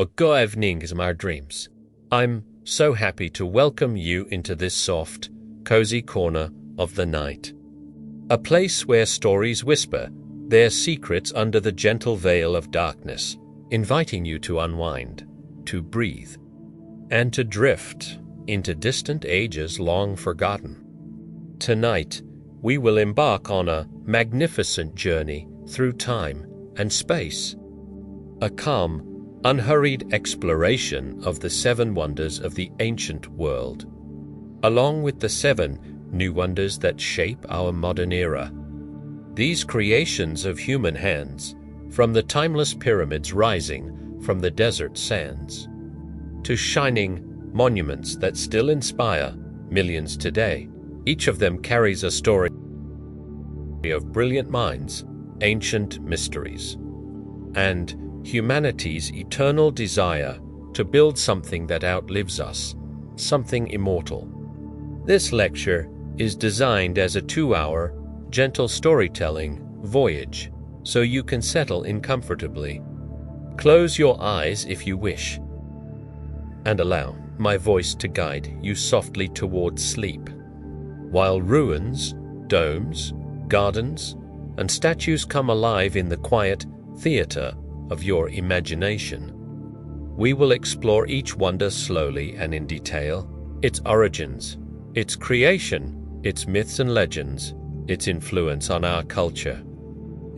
or go evening is my dreams. I'm so happy to welcome you into this soft, cozy corner of the night. A place where stories whisper their secrets under the gentle veil of darkness, inviting you to unwind, to breathe, and to drift into distant ages long forgotten. Tonight, we will embark on a magnificent journey through time and space, a calm, unhurried exploration of the 7 wonders of the ancient world, along with the 7 new wonders that shape our modern era. These creations of human hands, from the timeless pyramids rising from the desert sands, to shining monuments that still inspire millions today, each of them carries a story of brilliant minds, ancient mysteries, and humanity's eternal desire to build something that outlives us, something immortal. This lecture is designed as a 2-hour, gentle storytelling voyage, so you can settle in comfortably. Close your eyes if you wish, and allow my voice to guide you softly towards sleep, while ruins, domes, gardens, and statues come alive in the quiet theater of your imagination. We will explore each wonder slowly and in detail, its origins, its creation, its myths and legends, its influence on our culture,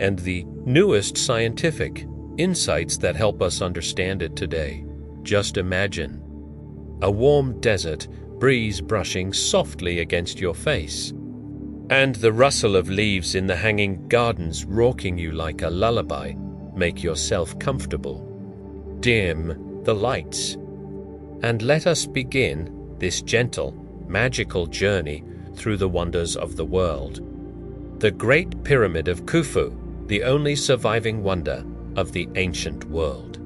and the newest scientific insights that help us understand it today. Just imagine a warm desert breeze brushing softly against your face, and the rustle of leaves in the hanging gardens rocking you like a lullaby. Make yourself comfortable. Dim the lights, and let us begin this gentle, magical journey through the wonders of the world. The Great Pyramid of Khufu, the only surviving wonder of the ancient world.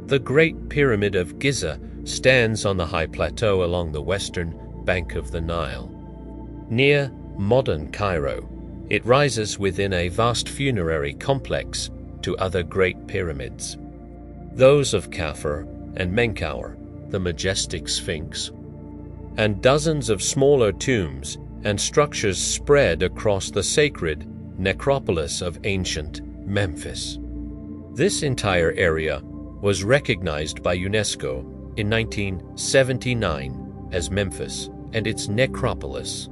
The Great Pyramid of Giza stands on the high plateau along the western bank of the Nile. Near modern Cairo, it rises within a vast funerary complex to other great pyramids, those of Khafre and Menkaure, the majestic Sphinx, and dozens of smaller tombs and structures spread across the sacred necropolis of ancient Memphis. This entire area was recognized by UNESCO in 1979 as Memphis and its necropolis.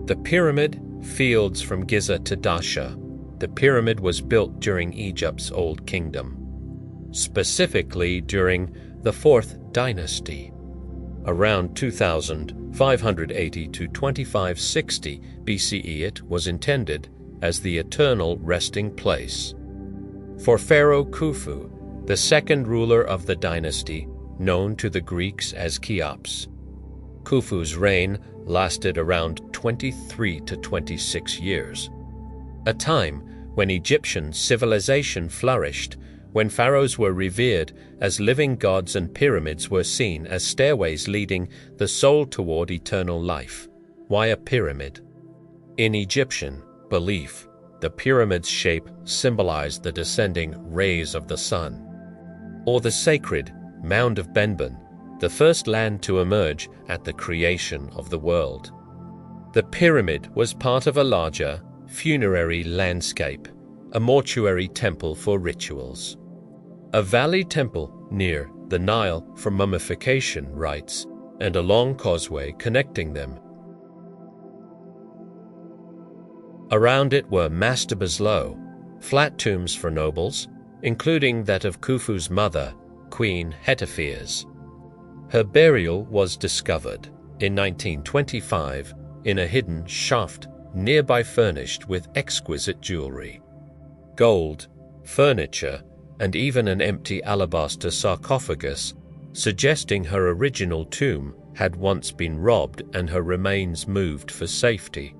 The pyramid fields from Giza to Dasha. The pyramid was built during Egypt's Old Kingdom, specifically during the 4th dynasty, around 2580 to 2560 BCE. It was intended as the eternal resting place for Pharaoh Khufu, the second ruler of the dynasty, known to the Greeks as Cheops. Khufu's reign lasted around 23 to 26 years, a time when Egyptian civilization flourished, when pharaohs were revered as living gods and pyramids were seen as stairways leading the soul toward eternal life. Why a pyramid? In Egyptian belief, the pyramid's shape symbolized the descending rays of the sun, or the sacred Mound of Benben, the first land to emerge at the creation of the world. The pyramid was part of a larger, funerary landscape, a mortuary temple for rituals, a valley temple near the Nile for mummification rites, and a long causeway connecting them. Around it were mastabas low, flat tombs for nobles, including that of Khufu's mother, Queen Hetepheres. Her burial was discovered in 1925 in a hidden shaft nearby, furnished with exquisite jewelry, gold, furniture, and even an empty alabaster sarcophagus, suggesting her original tomb had once been robbed and her remains moved for safety.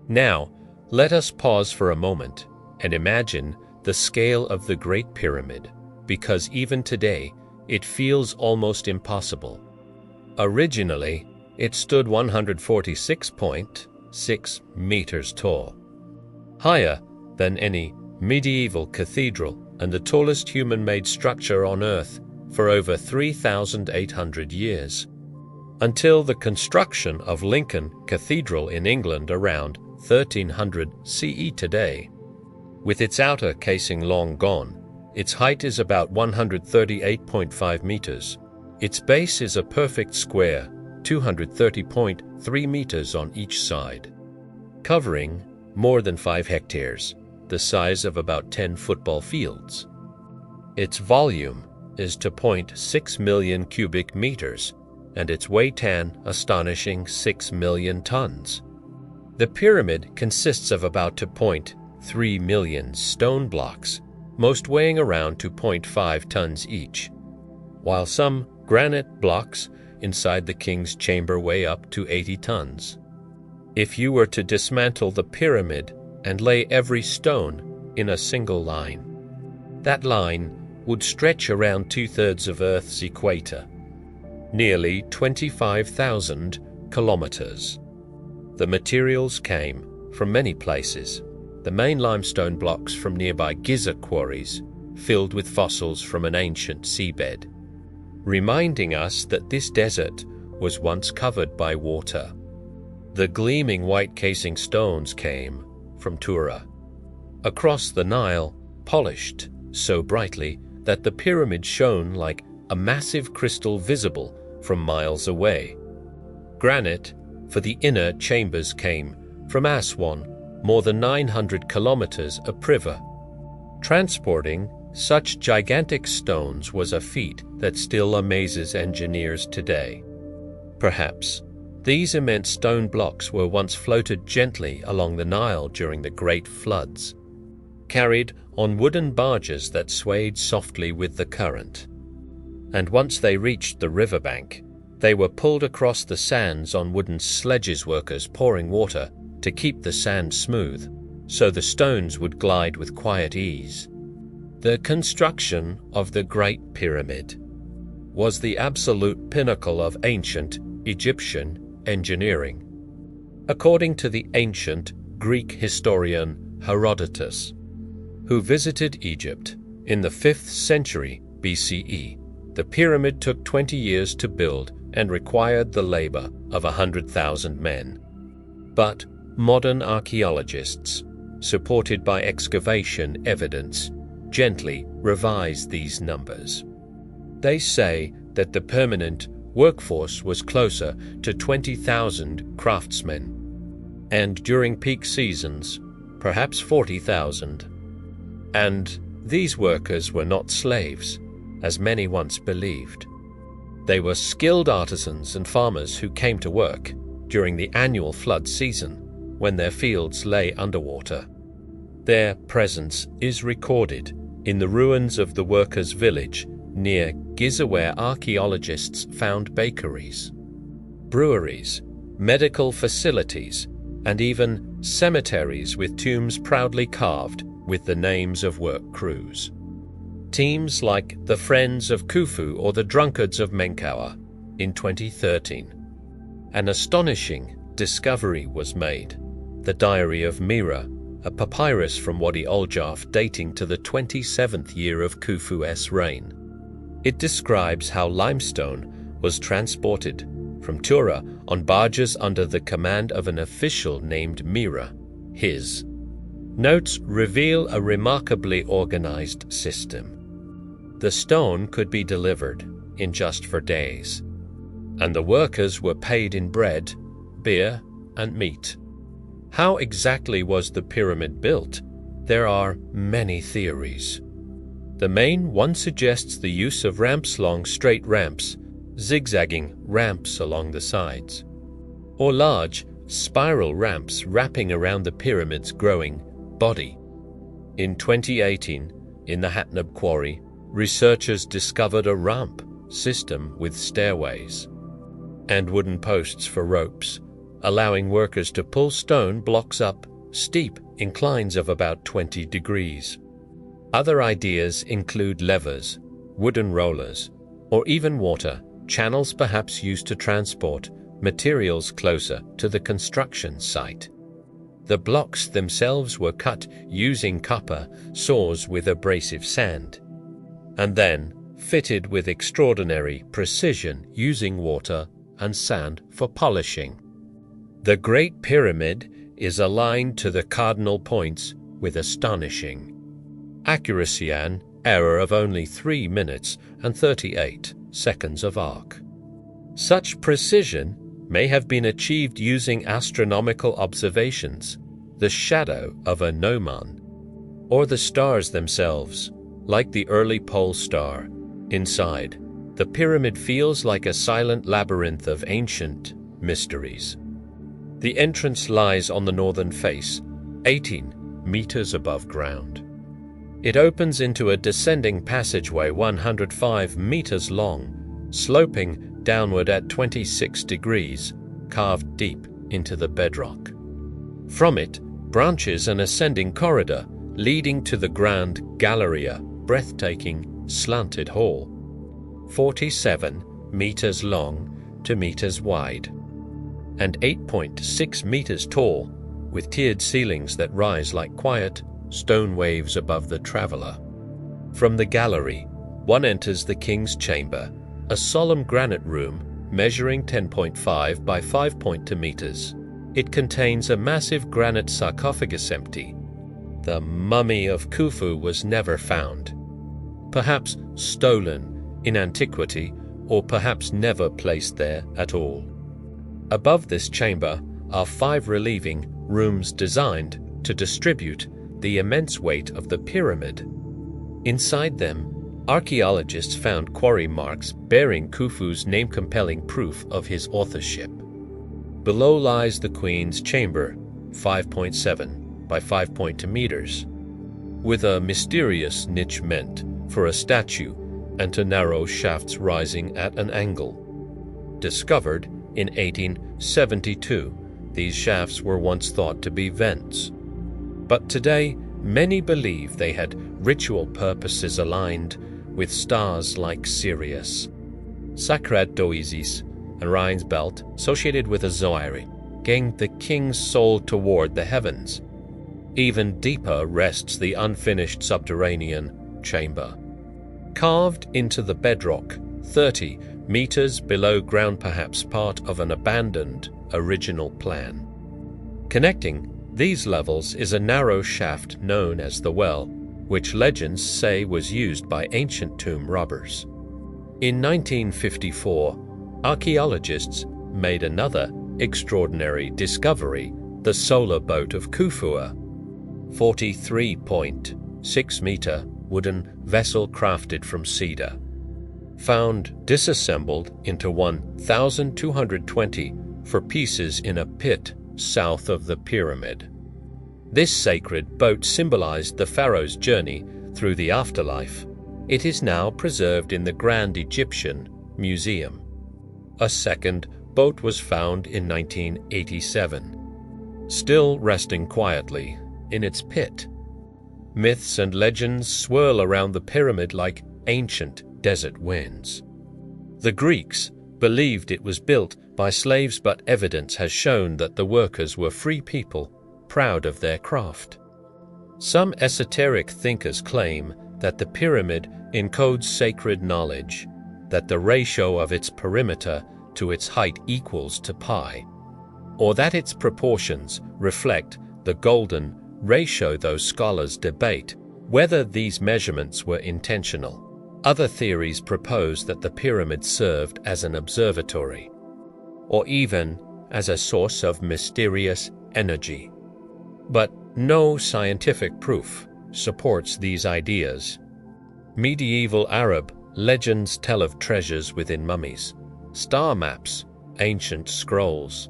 Now, let us pause for a moment and imagine the scale of the Great Pyramid, because even today it feels almost impossible. Originally, it stood 146.6 meters tall, higher than any medieval cathedral and the tallest human-made structure on Earth for over 3,800 years, until the construction of Lincoln Cathedral in England around 1300 CE today. With its outer casing long gone, its height is about 138.5 meters. Its base is a perfect square, 230.3 meters on each side, covering more than 5 hectares, the size of about 10 football fields. Its volume is 2.6 million cubic meters, and its weight an astonishing 6 million tons. The pyramid consists of about 2.3 million stone blocks, most weighing around 2.5 tons each, while some granite blocks inside the king's chamber weigh up to 80 tons. If you were to dismantle the pyramid and lay every stone in a single line, that line would stretch around 2/3 of Earth's equator, nearly 25,000 kilometers. The materials came from many places. The main limestone blocks from nearby Giza quarries, filled with fossils from an ancient seabed, reminding us that this desert was once covered by water. The gleaming white casing stones came from Tura, across the Nile, polished so brightly that the pyramid shone like a massive crystal visible from miles away. Granite for the inner chambers came from Aswan, more than 900 kilometers upriver. Transporting such gigantic stones was a feat that still amazes engineers today. Perhaps these immense stone blocks were once floated gently along the Nile during the great floods, carried on wooden barges that swayed softly with the current. And once they reached the riverbank, they were pulled across the sands on wooden sledges, workers pouring water to keep the sand smooth, so the stones would glide with quiet ease. The construction of the Great Pyramid was the absolute pinnacle of ancient Egyptian engineering. According to the ancient Greek historian Herodotus, who visited Egypt in the 5th century BCE, the pyramid took 20 years to build and required the labor of 100,000 men. But modern archaeologists, supported by excavation evidence, gently revise these numbers. They say that the permanent workforce was closer to 20,000 craftsmen, and during peak seasons, perhaps 40,000. And these workers were not slaves, as many once believed. They were skilled artisans and farmers who came to work during the annual flood season, when their fields lay underwater. Their presence is recorded in the ruins of the workers' village near Giza, where archaeologists found bakeries, breweries, medical facilities, and even cemeteries with tombs proudly carved with the names of work crews. Teams like the Friends of Khufu or the Drunkards of Menkaure in 2013. An astonishing discovery was made: the Diary of Mira, a papyrus from Wadi Oljaf dating to the 27th year of Khufu's reign. It describes how limestone was transported from Tura on barges under the command of an official named Mira, his. Notes reveal a remarkably organized system. The stone could be delivered in just 4 days, and the workers were paid in bread, beer, and meat. How exactly was the pyramid built? There are many theories. The main one suggests the use of ramps, long straight ramps, zigzagging ramps along the sides, or large spiral ramps wrapping around the pyramid's growing body. In 2018, in the Hatnab quarry, researchers discovered a ramp system with stairways and wooden posts for ropes, allowing workers to pull stone blocks up steep inclines of about 20 degrees. Other ideas include levers, wooden rollers, or even water channels, perhaps used to transport materials closer to the construction site. The blocks themselves were cut using copper saws with abrasive sand, and then fitted with extraordinary precision using water and sand for polishing. The Great Pyramid is aligned to the cardinal points with astonishing accuracy and error of only 3 minutes and 38 seconds of arc. Such precision may have been achieved using astronomical observations, the shadow of a gnomon, or the stars themselves, like the early pole star. Inside, the pyramid feels like a silent labyrinth of ancient mysteries. The entrance lies on the northern face, 18 meters above ground. It opens into a descending passageway 105 meters long, sloping downward at 26 degrees, carved deep into the bedrock. From it branches an ascending corridor leading to the grand Galleria, breathtaking, slanted hall, 47 meters long to meters wide, and 8.6 meters tall, with tiered ceilings that rise like quiet stone waves above the traveler. From the gallery, one enters the king's chamber, a solemn granite room measuring 10.5 by 5.2 meters. It contains a massive granite sarcophagus empty. The mummy of Khufu was never found. Perhaps stolen in antiquity, or perhaps never placed there at all. Above this chamber are 5 relieving rooms designed to distribute the immense weight of the pyramid. Inside them, archaeologists found quarry marks bearing Khufu's name-compelling proof of his authorship. Below lies the Queen's chamber, 5.7 by 5.2 meters, with a mysterious niche meant for a statue and 2 narrow shafts rising at an angle. Discovered in 1872, these shafts were once thought to be vents. But today, many believe they had ritual purposes aligned with stars like Sirius. Sacred Doisis and Rhine's belt, associated with a zoaring, gained the king's soul toward the heavens. Even deeper rests the unfinished subterranean chamber. Carved into the bedrock, 30 meters below ground, perhaps part of an abandoned original plan. Connecting these levels is a narrow shaft known as the well, which legends say was used by ancient tomb robbers. In 1954, archaeologists made another extraordinary discovery, the solar boat of Khufu, 43.6-meter wooden vessel crafted from cedar, found disassembled into 1,220 for pieces in a pit south of the pyramid. This sacred boat symbolized the pharaoh's journey through the afterlife. It is now preserved in the Grand Egyptian Museum. A second boat was found in 1987, still resting quietly in its pit. Myths and legends swirl around the pyramid like ancient desert winds. The Greeks believed it was built by slaves, but evidence has shown that the workers were free people, proud of their craft. Some esoteric thinkers claim that the pyramid encodes sacred knowledge, that the ratio of its perimeter to its height equals to pi, or that its proportions reflect the golden ratio, though scholars debate whether these measurements were intentional. Other theories propose that the pyramid served as an observatory, or even as a source of mysterious energy. But no scientific proof supports these ideas. Medieval Arab legends tell of treasures within mummies, star maps, ancient scrolls.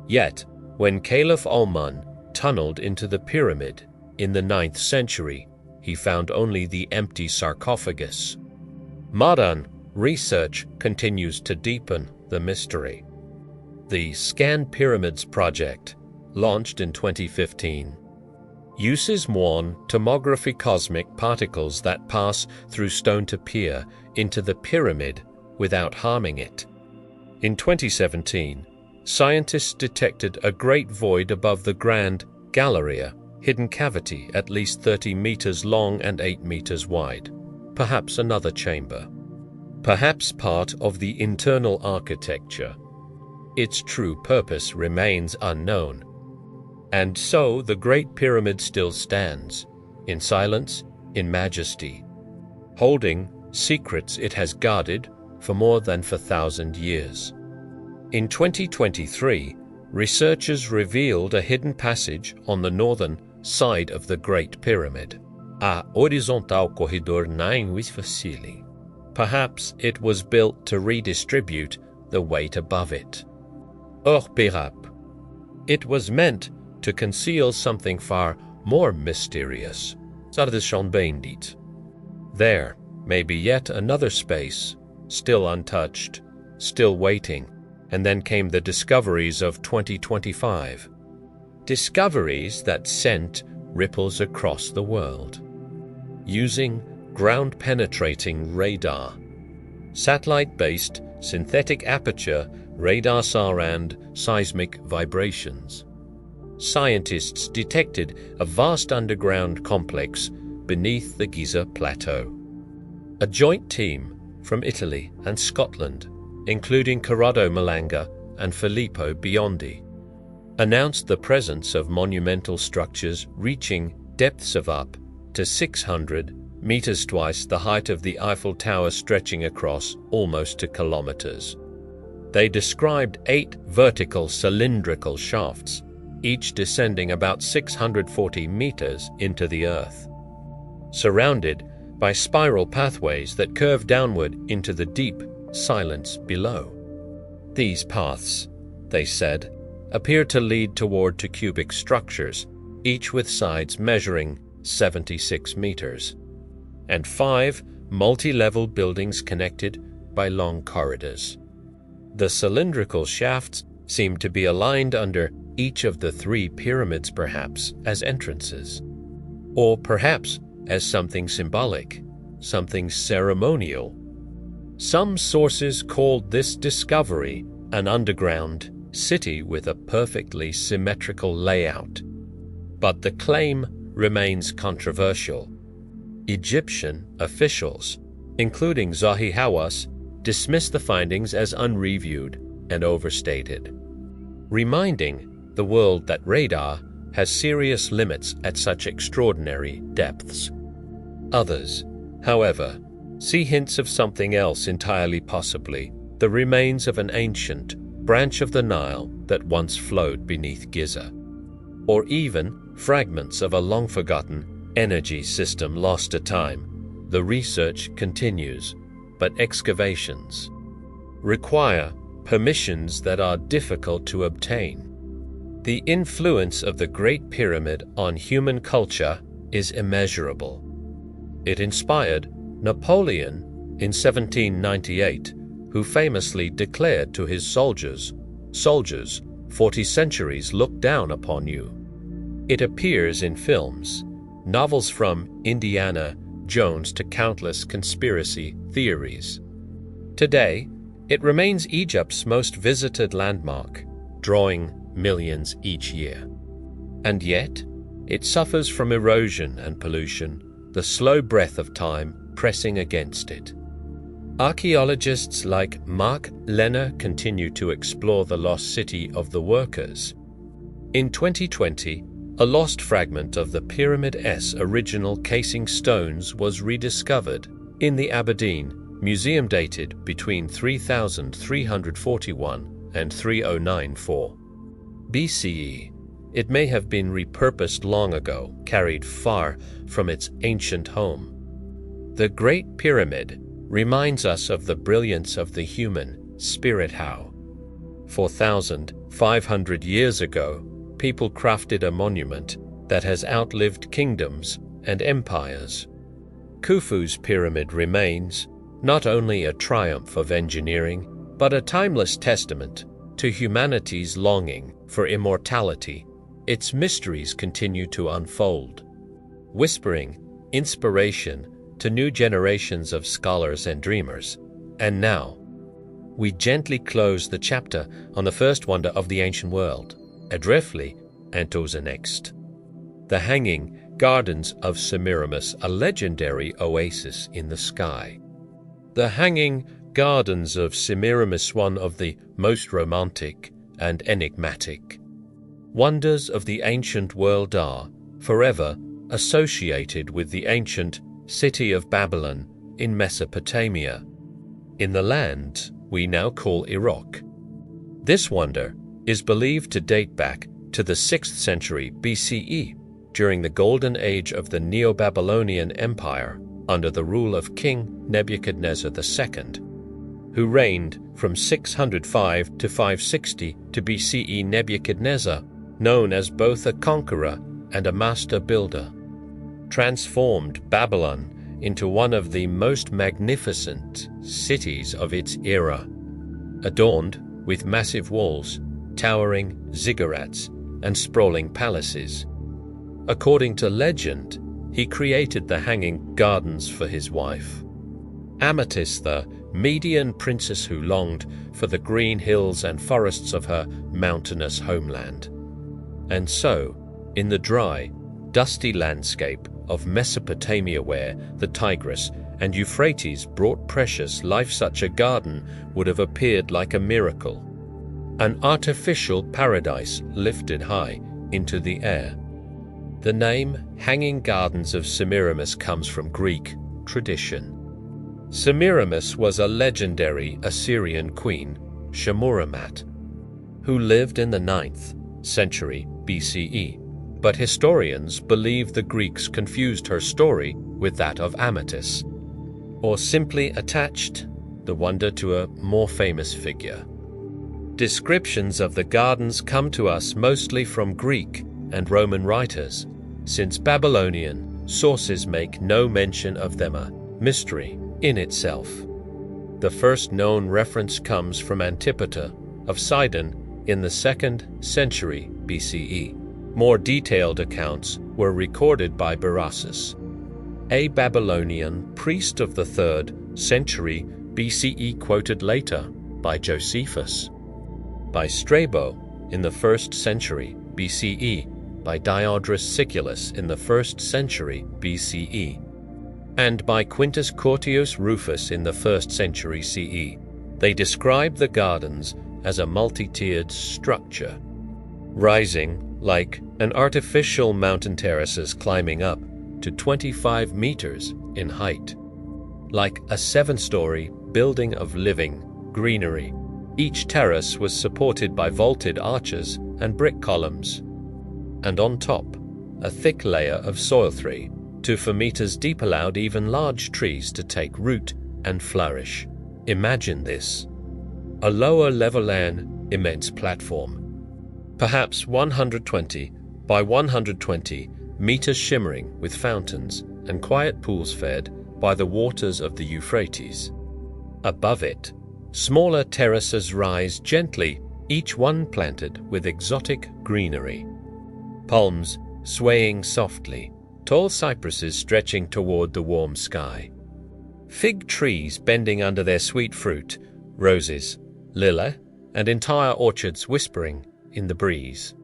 Yet, when Caliph Ulman tunneled into the pyramid in the 9th century, he found only the empty sarcophagus. Modern research continues to deepen the mystery. The Scan Pyramids project, launched in 2015, uses muon tomography cosmic particles that pass through stone to peer into the pyramid without harming it. In 2017, scientists detected a great void above the Grand Galleria, hidden cavity at least 30 meters long and 8 meters wide, perhaps another chamber. perhaps part of the internal architecture. Its true purpose remains unknown. And so the Great Pyramid still stands, in silence, in majesty, holding secrets it has guarded for more than 4,000 years. In 2023, researchers revealed a hidden passage on the northern side of the Great Pyramid. A horizontal corredor não facile. Perhaps it was built to redistribute the weight above it. Hors pérap. It was meant to conceal something far more mysterious. There may be yet another space, still untouched, still waiting, and then came the discoveries of 2025. Discoveries that sent ripples across the world. Using ground-penetrating radar, satellite-based synthetic aperture radar and seismic vibrations. Scientists detected a vast underground complex beneath the Giza Plateau. A joint team from Italy and Scotland, including Corrado Malanga and Filippo Biondi, announced the presence of monumental structures reaching depths of up to 600 meters, twice the height of the Eiffel Tower, stretching across almost 2 kilometers. They described 8 vertical cylindrical shafts, each descending about 640 meters into the earth, surrounded by spiral pathways that curve downward into the deep silence below. These paths, they said, appear to lead toward 2 cubic structures, each with sides measuring 76 meters, and 5 multi-level buildings connected by long corridors. The cylindrical shafts seem to be aligned under each of the 3 pyramids, perhaps as entrances, or perhaps as something symbolic, something ceremonial. Some sources called this discovery an underground city with a perfectly symmetrical layout. But the claim remains controversial. Egyptian officials, including Zahi Hawass, dismissed the findings as unreviewed and overstated, reminding the world that radar has serious limits at such extraordinary depths. Others, however, see hints of something else entirely, possibly the remains of an ancient branch of the Nile that once flowed beneath Giza, or even fragments of a long-forgotten energy system lost to time. The research continues, but excavations require permissions that are difficult to obtain. The influence of the Great Pyramid on human culture is immeasurable. It inspired Napoleon in 1798, who famously declared to his soldiers, 40 centuries look down upon you. It appears in films, novels from Indiana Jones to countless conspiracy theories. Today, it remains Egypt's most visited landmark, drawing millions each year. And yet, it suffers from erosion and pollution, the slow breath of time pressing against it. Archaeologists like Mark Lehner continue to explore the lost city of the workers. In 2020, a lost fragment of the Pyramid S original casing stones was rediscovered in the Aberdeen Museum, dated between 3341 and 3094 BCE. It may have been repurposed long ago, carried far from its ancient home. The Great Pyramid reminds us of the brilliance of the human spirit. How 4,500 years ago, people crafted a monument that has outlived kingdoms and empires. Khufu's pyramid remains not only a triumph of engineering, but a timeless testament to humanity's longing for immortality. Its mysteries continue to unfold, whispering inspiration to new generations of scholars and dreamers. And now, we gently close the chapter on the first wonder of the ancient world, Adrefli and to the next. The Hanging Gardens of Semiramis, a legendary oasis in the sky. The Hanging Gardens of Semiramis, one of the most romantic and enigmatic wonders of the ancient world, are forever associated with the ancient city of Babylon in Mesopotamia, in the land we now call Iraq. This wonder is believed to date back to the 6th century BCE, during the golden age of the Neo-Babylonian Empire under the rule of King Nebuchadnezzar II, who reigned from 605 to 560 to BCE. Nebuchadnezzar, known as both a conqueror and a master builder, transformed Babylon into one of the most magnificent cities of its era, adorned with massive walls, towering ziggurats, and sprawling palaces. According to legend, he created the Hanging Gardens for his wife, Amethyst, the Median princess who longed for the green hills and forests of her mountainous homeland. And so, in the dry, dusty landscape of Mesopotamia, where the Tigris and Euphrates brought precious life, such a garden would have appeared like a miracle, an artificial paradise lifted high into the air. The name Hanging Gardens of Semiramis comes from Greek tradition. Semiramis was a legendary Assyrian queen, Shemuramat, who lived in the 9th century BCE, but historians believe the Greeks confused her story with that of Amethyst, or simply attached the wonder to a more famous figure. Descriptions of the gardens come to us mostly from Greek and Roman writers, since Babylonian sources make no mention of them, a mystery in itself. The first known reference comes from Antipater of Sidon in the 2nd century BCE. More detailed accounts were recorded by Berossus, a Babylonian priest of the 3rd century BCE, quoted later by Josephus, by Strabo in the 1st century BCE, by Diodorus Siculus in the 1st century BCE, and by Quintus Curtius Rufus in the 1st century CE. They describe the gardens as a multi-tiered structure, rising like an artificial mountain terraces climbing up to 25 meters in height, like a 7-story building of living greenery. Each terrace was supported by vaulted arches and brick columns, and on top, a thick layer of soil 3 to 4 meters deep allowed even large trees to take root and flourish. Imagine this: a lower level an immense platform, perhaps 120 by 120 meters, shimmering with fountains and quiet pools fed by the waters of the Euphrates. Above it, smaller terraces rise gently, each one planted with exotic greenery. Palms swaying softly, tall cypresses stretching toward the warm sky, fig trees bending under their sweet fruit, roses, lilac, and entire orchards whispering in the breeze.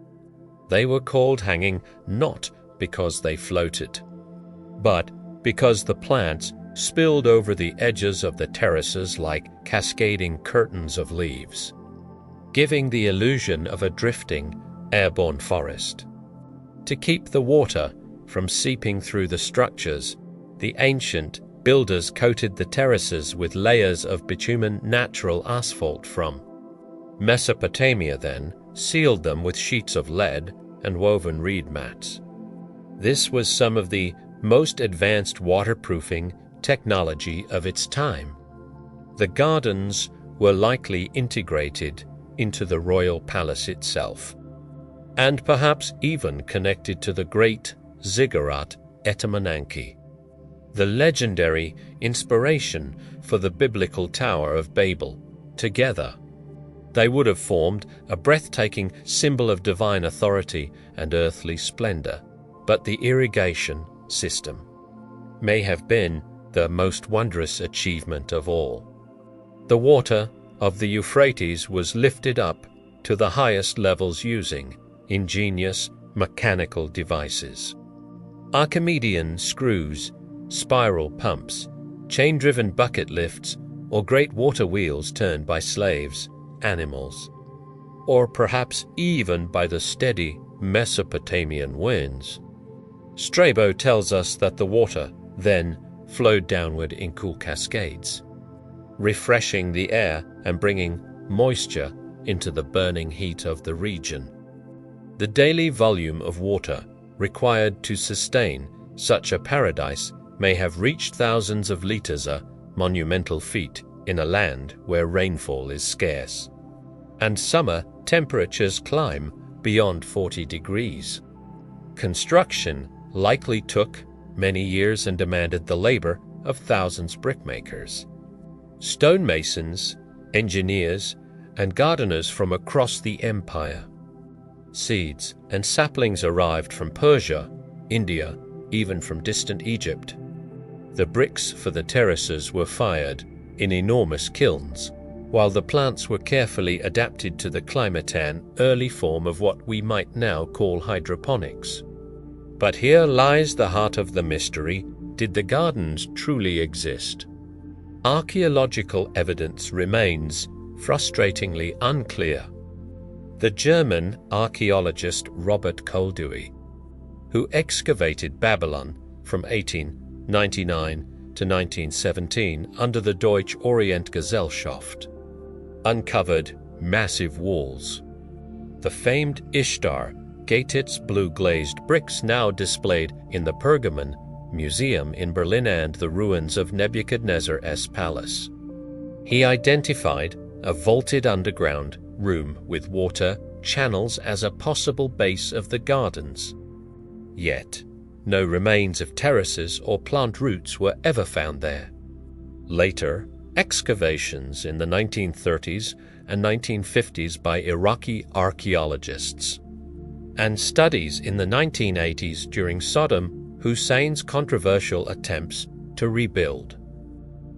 They were called hanging not because they floated, but because the plants spilled over the edges of the terraces like cascading curtains of leaves, giving the illusion of a drifting, airborne forest. To keep the water from seeping through the structures, the ancient builders coated the terraces with layers of bitumen, natural asphalt from Mesopotamia, then sealed them with sheets of lead and woven reed mats. This was some of the most advanced waterproofing technology of its time. The gardens were likely integrated into the royal palace itself, and perhaps even connected to the great ziggurat Etemenanke, the legendary inspiration for the biblical Tower of Babel. Together, they would have formed a breathtaking symbol of divine authority and earthly splendor. But the irrigation system may have been the most wondrous achievement of all. The water of the Euphrates was lifted up to the highest levels using ingenious mechanical devices. Archimedean screws, spiral pumps, chain-driven bucket lifts, or great water wheels turned by slaves, animals, or perhaps even by the steady Mesopotamian winds. Strabo tells us that the water then flowed downward in cool cascades, refreshing the air and bringing moisture into the burning heat of the region. The daily volume of water required to sustain such a paradise may have reached thousands of liters, a monumental feat in a land where rainfall is scarce, and summer temperatures climb beyond 40 degrees. Construction likely took many years and demanded the labor of thousands of brickmakers. Stonemasons, engineers, and gardeners from across the empire. Seeds and saplings arrived from Persia, India, even from distant Egypt. The bricks for the terraces were fired in enormous kilns, while the plants were carefully adapted to the climatean early form of what we might now call hydroponics. But here lies the heart of the mystery. Did the gardens truly exist? Archaeological evidence remains frustratingly unclear. The German archaeologist Robert Koldewey, who excavated Babylon from 1899 to 1917 under the Deutsche Orientgesellschaft, uncovered massive walls. The famed Ishtar Gatit's blue-glazed bricks now displayed in the Pergamon Museum in Berlin and the ruins of Nebuchadnezzar's palace. He identified a vaulted underground room with water channels as a possible base of the gardens. Yet, no remains of terraces or plant roots were ever found there. Later, excavations in the 1930s and 1950s by Iraqi archaeologists, and studies in the 1980s during Saddam Hussein's controversial attempts to rebuild.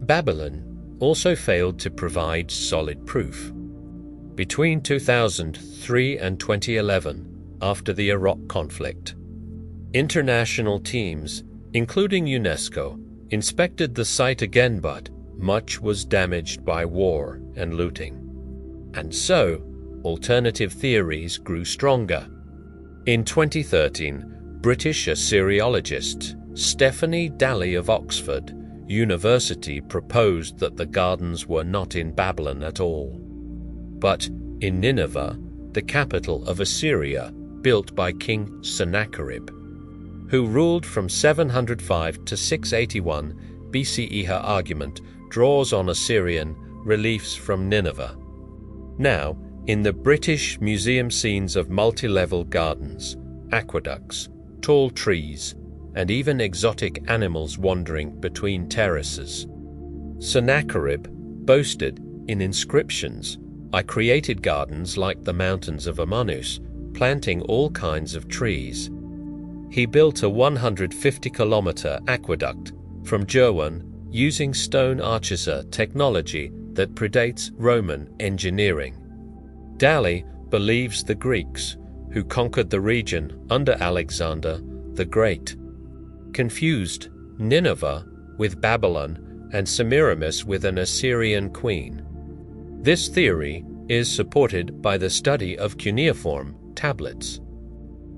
Babylon also failed to provide solid proof. Between 2003 and 2011, after the Iraq conflict, international teams, including UNESCO, inspected the site again, but much was damaged by war and looting. And so, alternative theories grew stronger. In 2013, British Assyriologist Stephanie Daly of Oxford University proposed that the gardens were not in Babylon at all, but in Nineveh, the capital of Assyria, built by King Sennacherib, who ruled from 705 to 681 BCE. Her argument draws on Assyrian reliefs from Nineveh. Now, in the British Museum, scenes of multi-level gardens, aqueducts, tall trees, and even exotic animals wandering between terraces. Sennacherib boasted in inscriptions, "I created gardens like the mountains of Amanus, planting all kinds of trees." He built a 150-kilometer aqueduct from Jerwan using stone arches, a technology that predates Roman engineering. Daly believes the Greeks, who conquered the region under Alexander the Great, confused Nineveh with Babylon and Semiramis with an Assyrian queen. This theory is supported by the study of cuneiform tablets.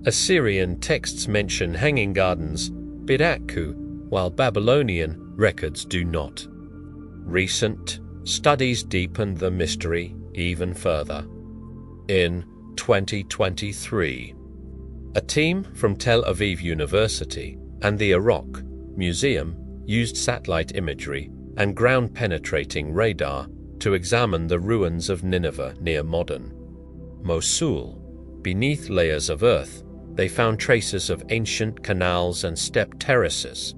Assyrian texts mention hanging gardens, Bidakku, while Babylonian records do not. Recent studies deepened the mystery even further. In 2023, a team from Tel Aviv University and the Iraq Museum used satellite imagery and ground-penetrating radar to examine the ruins of Nineveh near modern Mosul. Beneath layers of earth, they found traces of ancient canals and step terraces.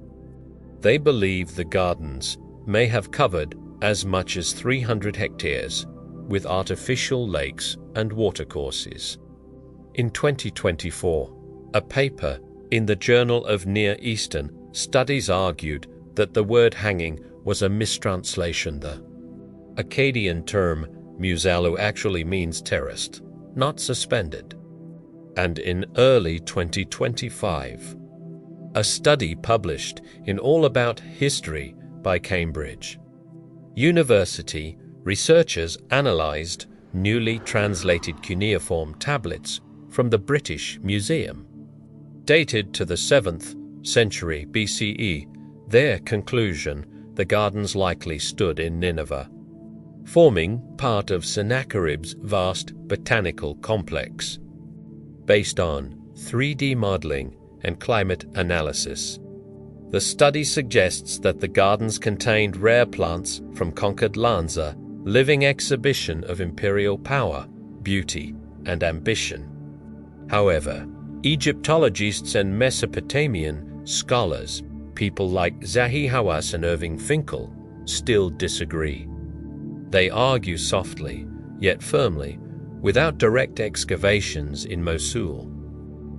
They believe the gardens may have covered as much as 300 hectares, with artificial lakes and watercourses. In 2024, a paper in the Journal of Near Eastern Studies argued that the word hanging was a mistranslation. The Akkadian term musalu actually means terraced, not suspended. And in early 2025, a study published in All About History by Cambridge university, researchers analysed newly translated cuneiform tablets from the British Museum. Dated to the 7th century BCE, their conclusion, the gardens likely stood in Nineveh, forming part of Sennacherib's vast botanical complex. Based on 3D modeling and climate analysis, the study suggests that the gardens contained rare plants from conquered lands, a living exhibition of imperial power, beauty, and ambition. However, Egyptologists and Mesopotamian scholars, people like Zahi Hawass and Irving Finkel, still disagree. They argue softly, yet firmly, without direct excavations in Mosul.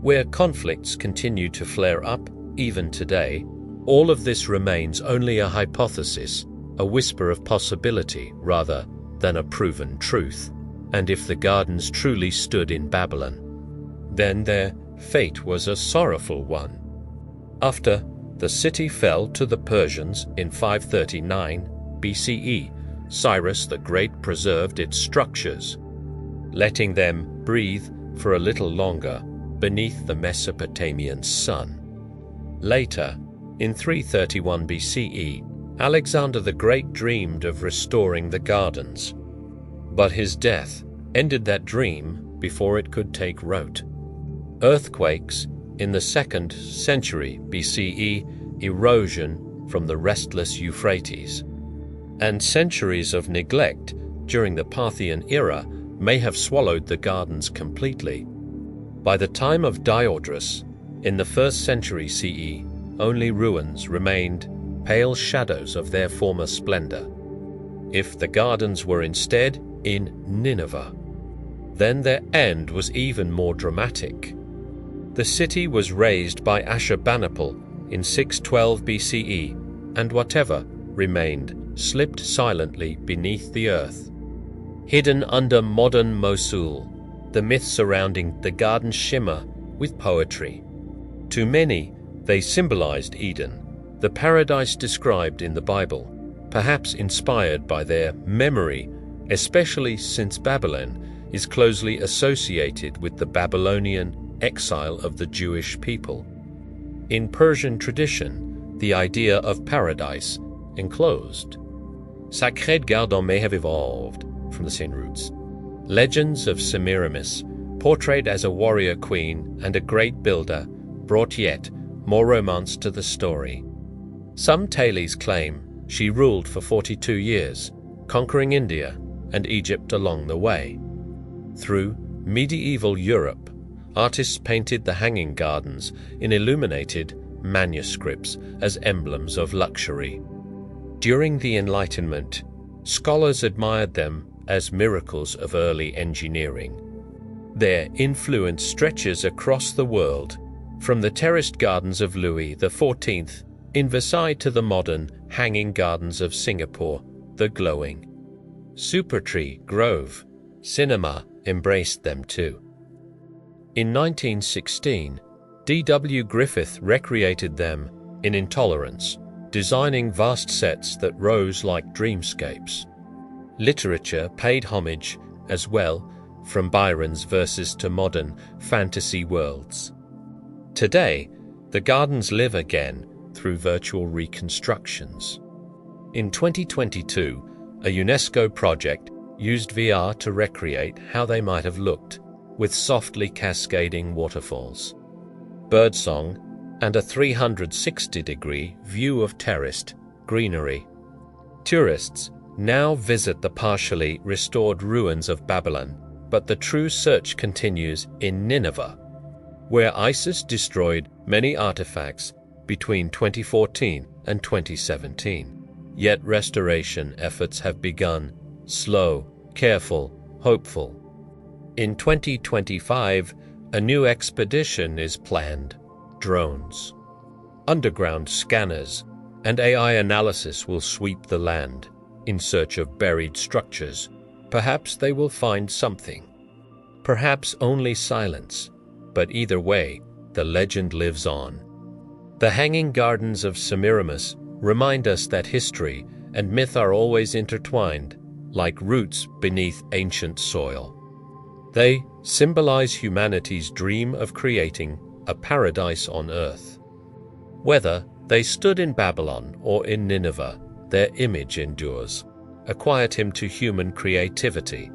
Where conflicts continue to flare up even today, all of this remains only a hypothesis, a whisper of possibility rather than a proven truth. And if the gardens truly stood in Babylon, then their fate was a sorrowful one. After the city fell to the Persians in 539 BCE, Cyrus the Great preserved its structures, letting them breathe for a little longer beneath the Mesopotamian sun. Later, in 331 BCE, Alexander the Great dreamed of restoring the gardens, but his death ended that dream before it could take root. Earthquakes in the 2nd century BCE, erosion from the restless Euphrates, and centuries of neglect during the Parthian era may have swallowed the gardens completely. By the time of Diodorus, in the 1st century CE, only ruins remained, pale shadows of their former splendor. If the gardens were instead in Nineveh, then their end was even more dramatic. The city was razed by Ashurbanipal in 612 BCE, and whatever remained slipped silently beneath the earth. Hidden under modern Mosul, the myths surrounding the gardens shimmer with poetry. To many, they symbolized Eden, the paradise described in the Bible, perhaps inspired by their memory, especially since Babylon is closely associated with the Babylonian exile of the Jewish people. In Persian tradition, the idea of paradise enclosed. Sacred Garden may have evolved from the same roots. Legends of Semiramis, portrayed as a warrior queen and a great builder, brought yet more romance to the story. Some tales claim she ruled for 42 years, conquering India and Egypt along the way. Through medieval Europe, artists painted the hanging gardens in illuminated manuscripts as emblems of luxury. During the Enlightenment, scholars admired them as miracles of early engineering. Their influence stretches across the world, from the terraced gardens of Louis XIV in Versailles to the modern hanging gardens of Singapore, the glowing Supertree Grove. Cinema embraced them too. In 1916, D.W. Griffith recreated them in Intolerance, designing vast sets that rose like dreamscapes. Literature paid homage as well, from Byron's verses to modern fantasy worlds. Today, the gardens live again through virtual reconstructions. In 2022, a UNESCO project used VR to recreate how they might have looked, with softly cascading waterfalls, birdsong, and a 360-degree view of terraced greenery. Tourists now visit the partially restored ruins of Babylon, but the true search continues in Nineveh, where ISIS destroyed many artifacts between 2014 and 2017. Yet restoration efforts have begun, slow, careful, hopeful. In 2025, a new expedition is planned. Drones, underground scanners, and AI analysis will sweep the land in search of buried structures. Perhaps they will find something. Perhaps only silence. But either way, the legend lives on. The Hanging Gardens of Semiramis remind us that history and myth are always intertwined, like roots beneath ancient soil. They symbolize humanity's dream of creating a paradise on earth. Whether they stood in Babylon or in Nineveh, their image endures, a quiet hymn to human creativity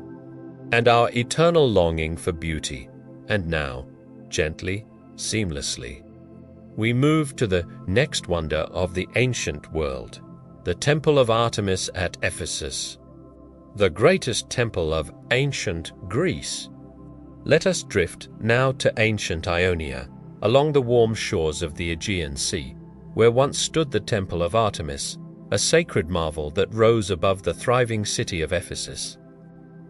and our eternal longing for beauty. And now, gently, seamlessly, we move to the next wonder of the ancient world, the Temple of Artemis at Ephesus, the greatest temple of ancient Greece. Let us drift now to ancient Ionia, along the warm shores of the Aegean Sea, where once stood the Temple of Artemis, a sacred marvel that rose above the thriving city of Ephesus.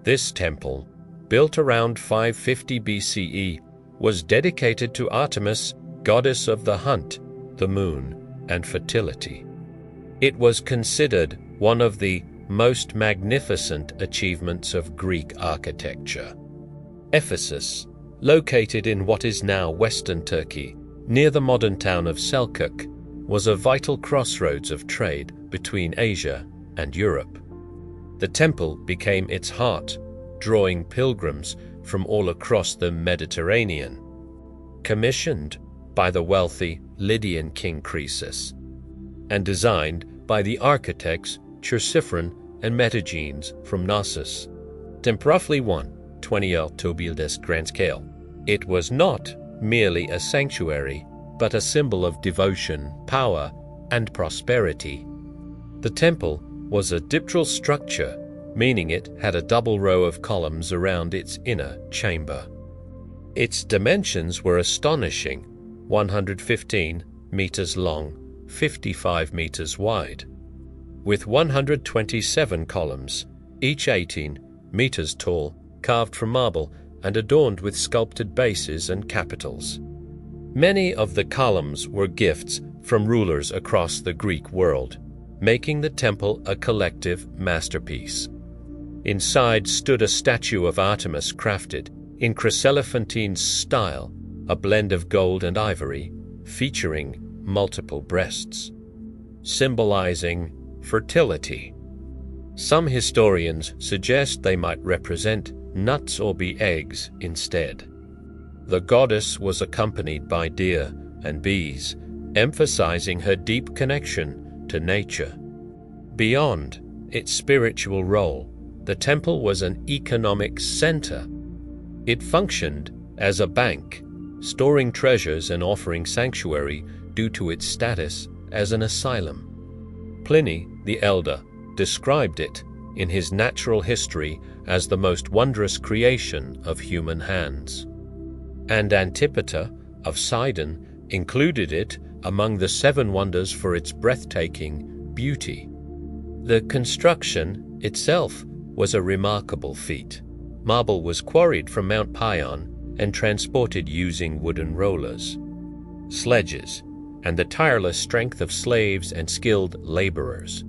This temple, built around 550 BCE, was dedicated to Artemis, goddess of the hunt, the moon, and fertility. It was considered one of the most magnificent achievements of Greek architecture. Ephesus, located in what is now western Turkey, near the modern town of Selçuk, was a vital crossroads of trade between Asia and Europe. The temple became its heart, drawing pilgrims from all across the Mediterranean. Commissioned by the wealthy Lydian king Croesus, and designed by the architects Chersiphron and Metagenes from Knossos, roughly 1/20 Tobildes grand scale. It was not merely a sanctuary, but a symbol of devotion, power, and prosperity. The temple was a diptral structure, meaning it had a double row of columns around its inner chamber. Its dimensions were astonishing: 115 meters long, 55 meters wide, with 127 columns, each 18 meters tall, carved from marble and adorned with sculpted bases and capitals. Many of the columns were gifts from rulers across the Greek world, making the temple a collective masterpiece. Inside stood a statue of Artemis crafted in chryselephantine style, a blend of gold and ivory, featuring multiple breasts, symbolizing fertility. Some historians suggest they might represent nuts or be eggs instead. The goddess was accompanied by deer and bees, emphasizing her deep connection to nature. Beyond its spiritual role, the temple was an economic center. It functioned as a bank, storing treasures and offering sanctuary due to its status as an asylum. Pliny the Elder described it in his Natural History as the most wondrous creation of human hands. And Antipater of Sidon included it among the 7 wonders for its breathtaking beauty. The construction itself was a remarkable feat. Marble was quarried from Mount Pion and transported using wooden rollers, sledges, and the tireless strength of slaves and skilled laborers.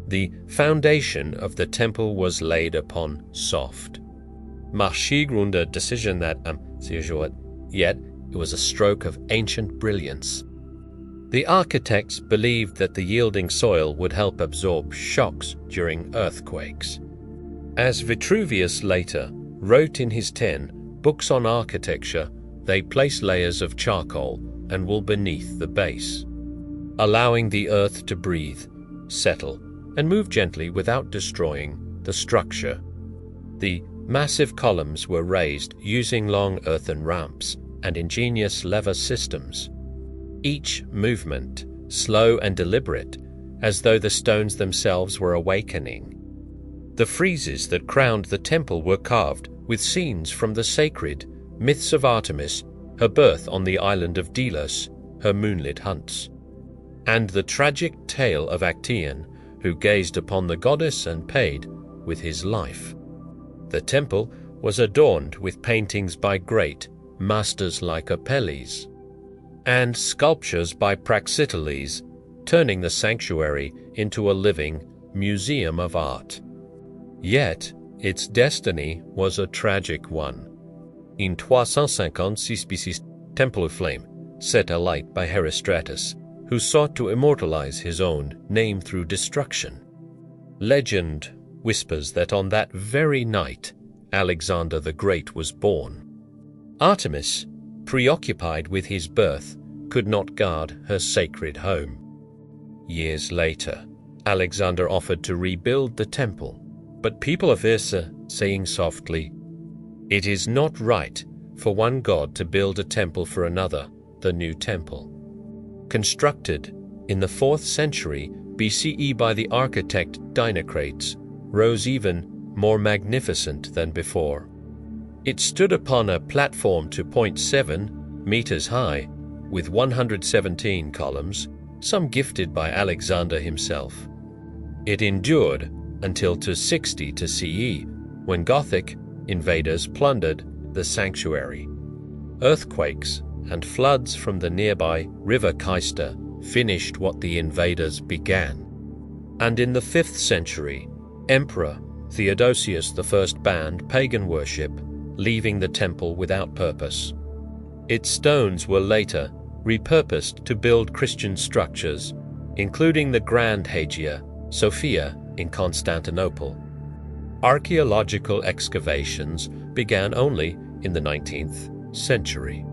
The foundation of the temple was laid upon soft, marschgrunde decision that, yet it was a stroke of ancient brilliance. The architects believed that the yielding soil would help absorb shocks during earthquakes. As Vitruvius later wrote in his 10 books on architecture, they place layers of charcoal and wool beneath the base, allowing the earth to breathe, settle, and move gently without destroying the structure. The massive columns were raised using long earthen ramps and ingenious lever systems, each movement slow and deliberate, as though the stones themselves were awakening. The friezes that crowned the temple were carved with scenes from the sacred myths of Artemis, her birth on the island of Delos, her moonlit hunts, and the tragic tale of Actaeon, who gazed upon the goddess and paid with his life. The temple was adorned with paintings by great masters like Apelles, and sculptures by Praxiteles, turning the sanctuary into a living museum of art. Yet its destiny was a tragic one. In 356 BC, Temple of Flame set alight by Herostratus, who sought to immortalize his own name through destruction. Legend whispers that on that very night, Alexander the Great was born. Artemis, preoccupied with his birth, could not guard her sacred home. Years later, Alexander offered to rebuild the temple, but people of Issa, saying softly, "It is not right for one god to build a temple for another, the new temple." Constructed in the 4th century BCE by the architect Dinocrates, rose even more magnificent than before. It stood upon a platform 2.7 meters high, with 117 columns, some gifted by Alexander himself. It endured until 260 CE, when Gothic invaders plundered the sanctuary. Earthquakes and floods from the nearby river Cayster finished what the invaders began. And in the 5th century, Emperor Theodosius I banned pagan worship, leaving the temple without purpose. Its stones were later repurposed to build Christian structures, including the Grand Hagia Sophia in Constantinople. Archaeological excavations began only in the 19th century.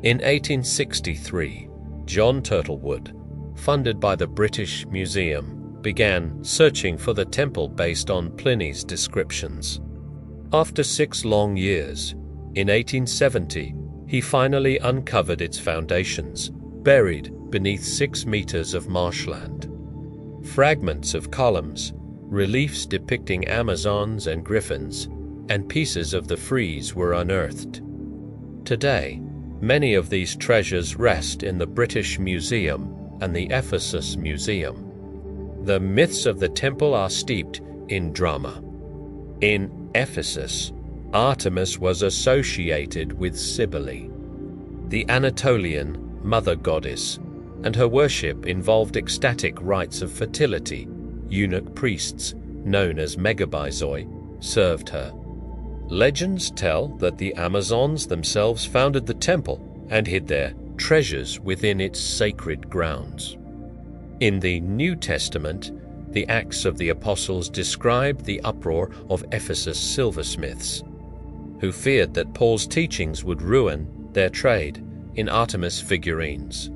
In 1863, John Turtlewood, funded by the British Museum, began searching for the temple based on Pliny's descriptions. After 6 long years, in 1870, he finally uncovered its foundations, buried beneath 6 meters of marshland. Fragments of columns, reliefs depicting Amazons and griffins, and pieces of the frieze were unearthed. Today, many of these treasures rest in the British Museum and the Ephesus Museum. The myths of the temple are steeped in drama. In Ephesus, Artemis was associated with Cybele, the Anatolian mother goddess, and her worship involved ecstatic rites of fertility. Eunuch priests, known as megabizoi, served her. Legends tell that the Amazons themselves founded the temple and hid their treasures within its sacred grounds. In the New Testament, the Acts of the Apostles describe the uproar of Ephesus silversmiths, who feared that Paul's teachings would ruin their trade in Artemis figurines.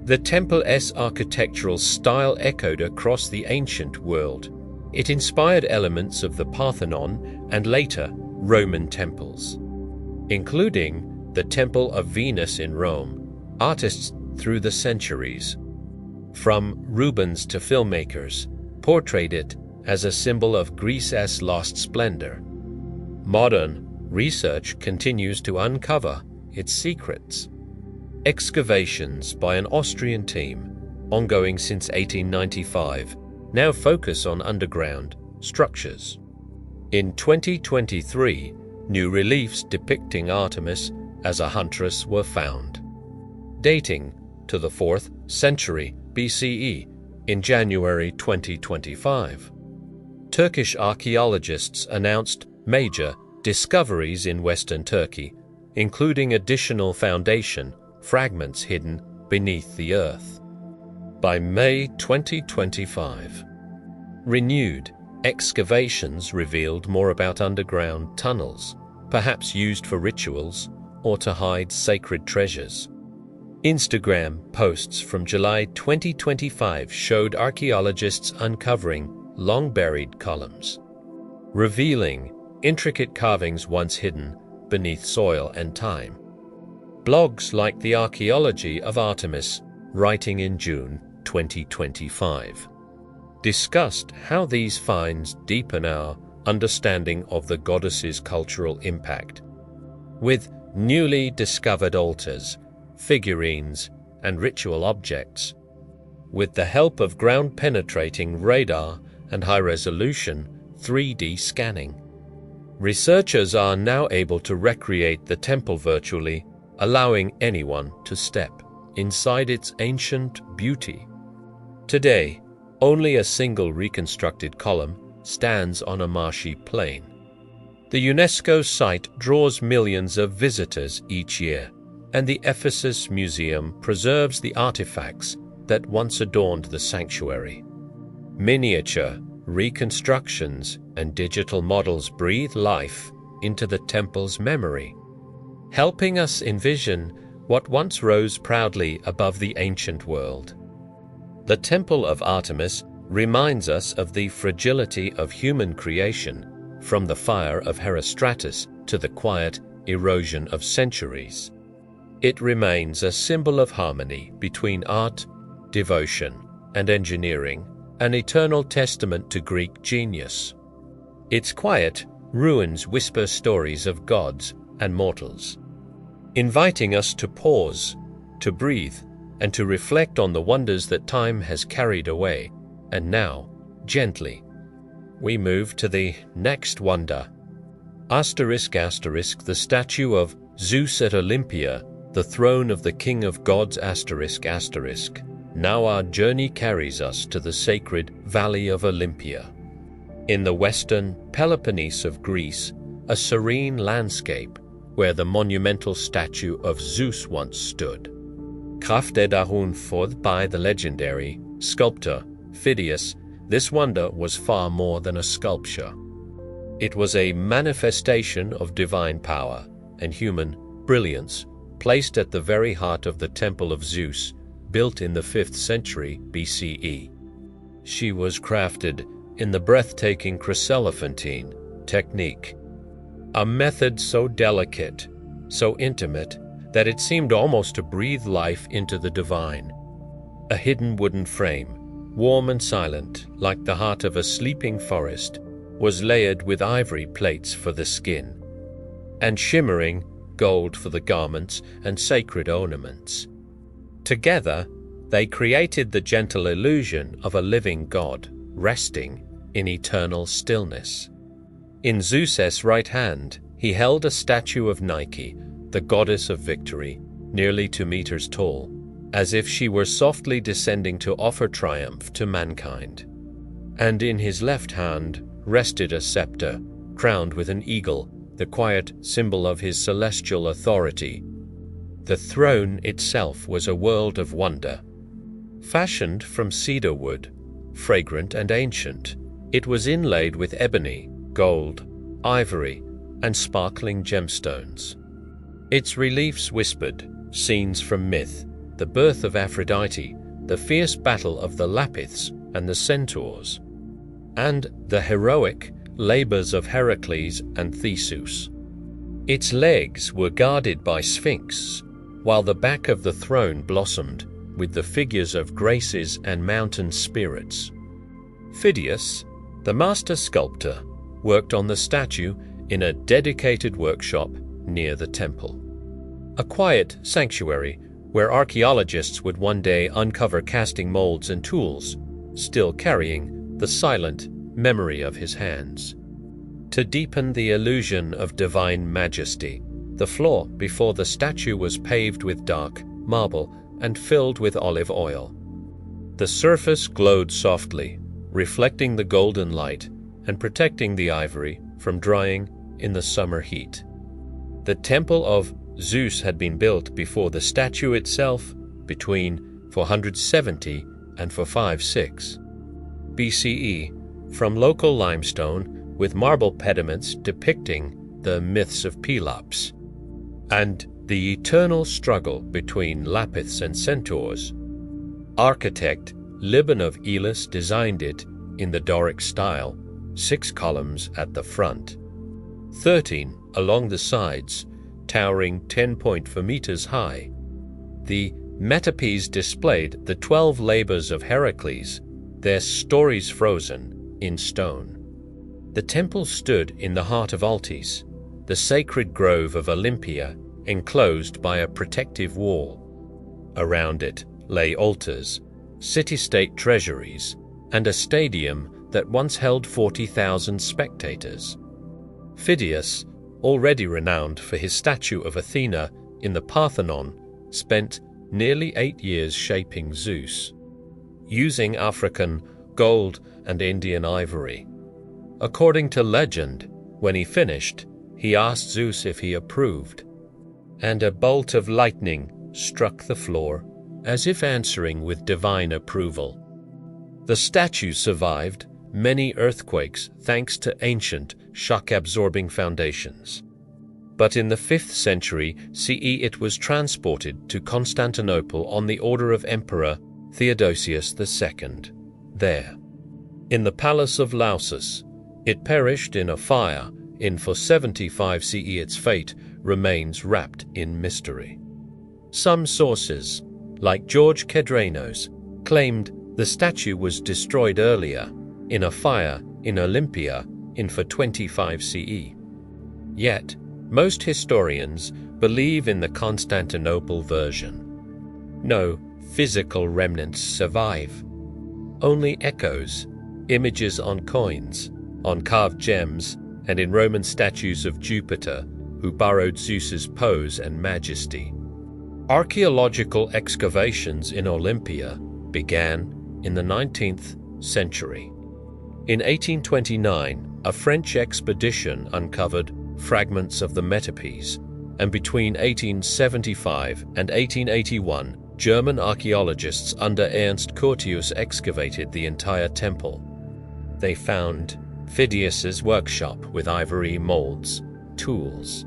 The temple's architectural style echoed across the ancient world. It inspired elements of the Parthenon and later Roman temples, including the Temple of Venus in Rome. Artists through the centuries, from Rubens to filmmakers, portrayed it as a symbol of Greece's lost splendor. Modern research continues to uncover its secrets. Excavations by an Austrian team, ongoing since 1895, now focus on underground structures. In 2023, new reliefs depicting Artemis as a huntress were found, dating to the 4th century BCE in January 2025. Turkish archaeologists announced major discoveries in western Turkey, including additional foundation fragments hidden beneath the earth. By May 2025, renewed excavations revealed more about underground tunnels, perhaps used for rituals or to hide sacred treasures. Instagram posts from July 2025 showed archaeologists uncovering long-buried columns, revealing intricate carvings once hidden beneath soil and time. Blogs like The Archaeology of Artemis, writing in June 2025, discussed how these finds deepen our understanding of the goddess's cultural impact. With newly discovered altars, figurines, and ritual objects, with the help of ground-penetrating radar and high-resolution 3D scanning, researchers are now able to recreate the temple virtually, allowing anyone to step inside its ancient beauty. Today, only a single reconstructed column stands on a marshy plain. The UNESCO site draws millions of visitors each year, and the Ephesus Museum preserves the artifacts that once adorned the sanctuary. Miniature reconstructions and digital models breathe life into the temple's memory, helping us envision what once rose proudly above the ancient world. The Temple of Artemis reminds us of the fragility of human creation, from the fire of Herostratus to the quiet erosion of centuries. It remains a symbol of harmony between art, devotion, and engineering, an eternal testament to Greek genius. Its quiet ruins whisper stories of gods and mortals, inviting us to pause, to breathe, and to reflect on the wonders that time has carried away. And now, gently, we move to the next wonder. ***, the statue of Zeus at Olympia, the throne of the King of Gods ***. Now our journey carries us to the sacred Valley of Olympia. In the western Peloponnese of Greece, a serene landscape where the monumental statue of Zeus once stood. Crafted forth by the legendary sculptor Phidias, this wonder was far more than a sculpture. It was a manifestation of divine power and human brilliance, placed at the very heart of the Temple of Zeus, built in the 5th century BCE. She was crafted in the breathtaking chryselephantine technique, a method so delicate, so intimate, that it seemed almost to breathe life into the divine. A hidden wooden frame, warm and silent, like the heart of a sleeping forest, was layered with ivory plates for the skin, and shimmering gold for the garments and sacred ornaments. Together, they created the gentle illusion of a living god resting in eternal stillness. In Zeus's right hand, he held a statue of Nike, the goddess of victory, nearly 2 meters tall, as if she were softly descending to offer triumph to mankind. And in his left hand rested a scepter, crowned with an eagle, the quiet symbol of his celestial authority. The throne itself was a world of wonder. Fashioned from cedar wood, fragrant and ancient, it was inlaid with ebony, gold, ivory, and sparkling gemstones. Its reliefs whispered scenes from myth, the birth of Aphrodite, the fierce battle of the Lapiths and the Centaurs, and the heroic labors of Heracles and Theseus. Its legs were guarded by sphinx, while the back of the throne blossomed with the figures of graces and mountain spirits. Phidias, the master sculptor, worked on the statue in a dedicated workshop near the temple, a quiet sanctuary where archaeologists would one day uncover casting molds and tools, still carrying the silent memory of his hands. To deepen the illusion of divine majesty, the floor before the statue was paved with dark marble and filled with olive oil. The surface glowed softly, reflecting the golden light and protecting the ivory from drying in the summer heat. The Temple of Zeus had been built before the statue itself, between 470 and 456 BCE, from local limestone with marble pediments depicting the myths of Pelops and the eternal struggle between Lapiths and Centaurs. Architect Liban of Elis designed it in the Doric style, 6 columns at the front, 13 along the sides, towering 10.4 meters high. The metopes displayed the 12 labors of Heracles, their stories frozen in stone. The temple stood in the heart of Altis, the sacred grove of Olympia, enclosed by a protective wall. Around it lay altars, city-state treasuries, and a stadium that once held 40,000 spectators. Phidias, already renowned for his statue of Athena in the Parthenon, spent nearly 8 years shaping Zeus, using African gold and Indian ivory. According to legend, when he finished, he asked Zeus if he approved, and a bolt of lightning struck the floor, as if answering with divine approval. The statue survived many earthquakes thanks to ancient, shock-absorbing foundations. But in the 5th century CE it was transported to Constantinople on the order of Emperor Theodosius II. There, in the palace of Lausus, it perished in a fire. In 475 CE its fate remains wrapped in mystery. Some sources, like George Kedranos, claimed the statue was destroyed earlier in a fire in Olympia in 425 CE. Yet, most historians believe in the Constantinople version. No physical remnants survive. Only echoes, images on coins, on carved gems, and in Roman statues of Jupiter, who borrowed Zeus's pose and majesty. Archaeological excavations in Olympia began in the 19th century. In 1829, a French expedition uncovered fragments of the metopes, and between 1875 and 1881, German archaeologists under Ernst Curtius excavated the entire temple. They found Phidias's workshop with ivory molds, tools,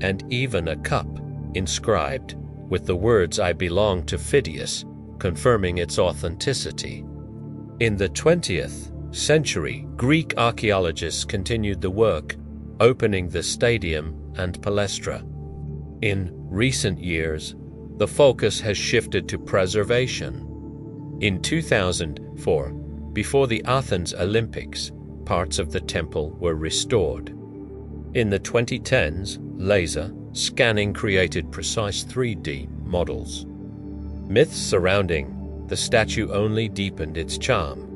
and even a cup inscribed with the words "I belong to Phidias," confirming its authenticity. In the 20th century, Greek archaeologists continued the work, opening the stadium and palaestra. In recent years, the focus has shifted to preservation. In 2004, before the Athens Olympics, parts of the temple were restored. In the 2010s, laser scanning created precise 3D models. Myths surrounding the statue only deepened its charm.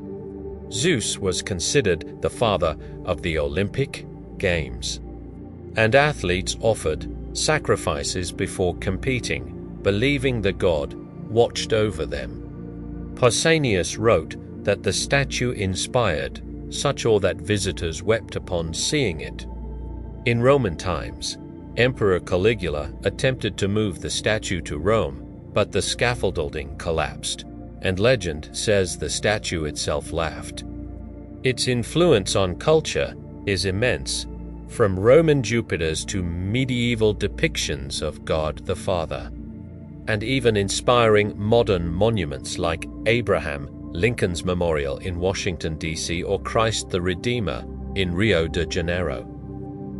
Zeus was considered the father of the Olympic Games, and athletes offered sacrifices before competing, believing the god watched over them. Pausanias wrote that the statue inspired such awe that visitors wept upon seeing it. In Roman times, Emperor Caligula attempted to move the statue to Rome, but the scaffolding collapsed, and legend says the statue itself laughed. Its influence on culture is immense, from Roman Jupiters to medieval depictions of God the Father, and even inspiring modern monuments like Abraham Lincoln's Memorial in Washington, D.C., or Christ the Redeemer in Rio de Janeiro.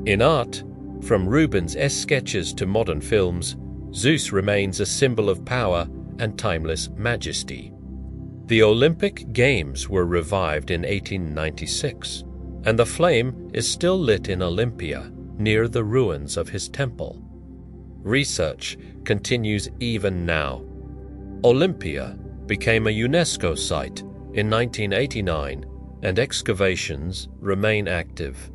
In art, from Rubens' sketches to modern films, Zeus remains a symbol of power and timeless majesty. The Olympic Games were revived in 1896, and the flame is still lit in Olympia, near the ruins of his temple. Research continues even now. Olympia became a UNESCO site in 1989, and excavations remain active.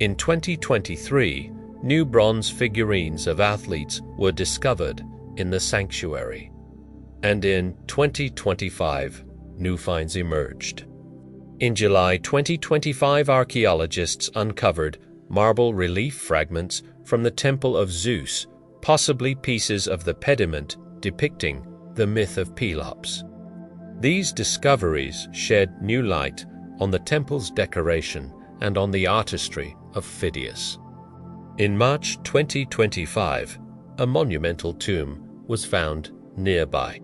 In 2023, new bronze figurines of athletes were discovered in the sanctuary, and in 2025, new finds emerged. In July 2025, archaeologists uncovered marble relief fragments from the Temple of Zeus, possibly pieces of the pediment depicting the myth of Pelops. These discoveries shed new light on the temple's decoration and on the artistry of Phidias. In March 2025, a monumental tomb was found nearby,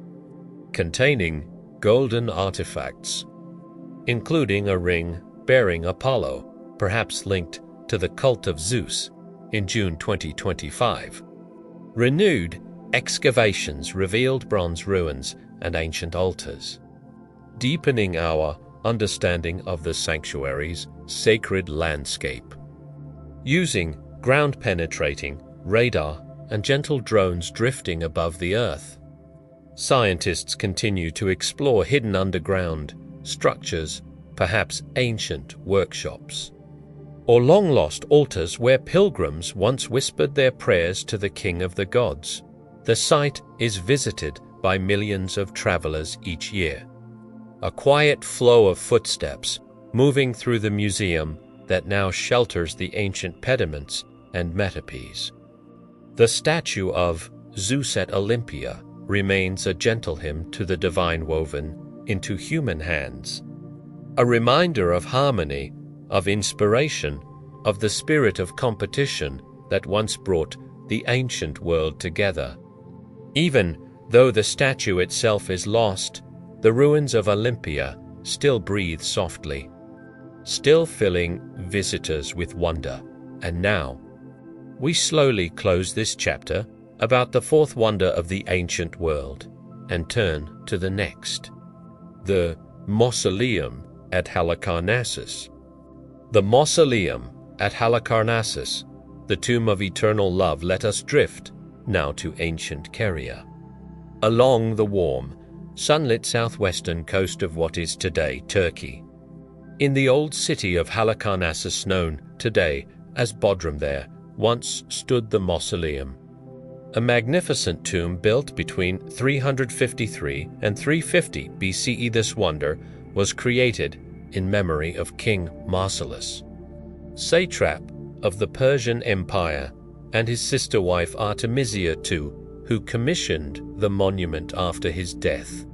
containing golden artifacts, including a ring bearing Apollo, perhaps linked to the cult of Zeus, in June 2025. Renewed excavations revealed bronze ruins and ancient altars, deepening our understanding of the sanctuary's sacred landscape. Using ground-penetrating radar and gentle drones drifting above the Earth, scientists continue to explore hidden underground structures, perhaps ancient workshops, or long-lost altars where pilgrims once whispered their prayers to the king of the gods. The site is visited by millions of travelers each year. A quiet flow of footsteps moving through the museum that now shelters the ancient pediments and metopes. The statue of Zeus at Olympia remains a gentle hymn to the divine woven into human hands, a reminder of harmony, of inspiration, of the spirit of competition that once brought the ancient world together. Even though the statue itself is lost, the ruins of Olympia still breathe softly, still filling visitors with wonder. And now, we slowly close this chapter about the fourth wonder of the ancient world and turn to the next, the mausoleum at Halicarnassus. The mausoleum at Halicarnassus, the tomb of eternal love, let us drift now to ancient Caria. Along the warm, sunlit southwestern coast of what is today Turkey, in the old city of Halicarnassus, known today as Bodrum, there once stood the mausoleum, a magnificent tomb built between 353 and 350 BCE. This wonder was created in memory of King Marcellus, satrap of the Persian Empire, and his sister wife Artemisia II, who commissioned the monument after his death,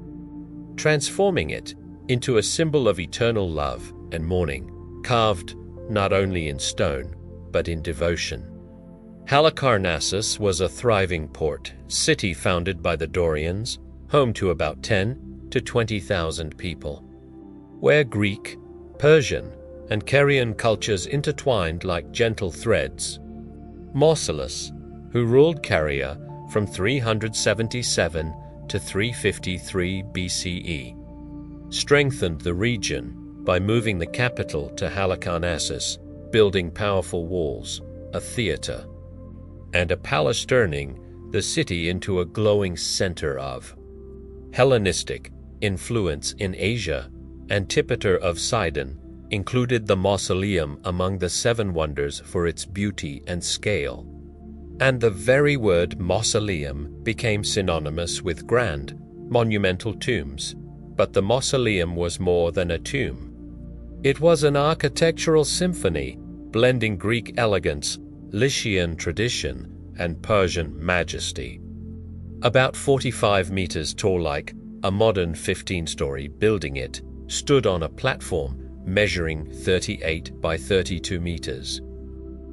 transforming it into a symbol of eternal love and mourning, carved not only in stone, but in devotion. Halicarnassus was a thriving port city founded by the Dorians, home to about 10 to 20,000 people, where Greek, Persian, and Carian cultures intertwined like gentle threads. Marcellus, who ruled Caria from 377 to 353 BCE, strengthened the region by moving the capital to Halicarnassus, building powerful walls, a theater, and a palace, turning the city into a glowing center of Hellenistic influence in Asia. Antipater of Sidon included the mausoleum among the seven wonders for its beauty and scale, and the very word mausoleum became synonymous with grand, monumental tombs. But the mausoleum was more than a tomb. It was an architectural symphony, blending Greek elegance, Lycian tradition, and Persian majesty. About 45 meters tall, like a modern 15-story building, it stood on a platform measuring 38 by 32 meters,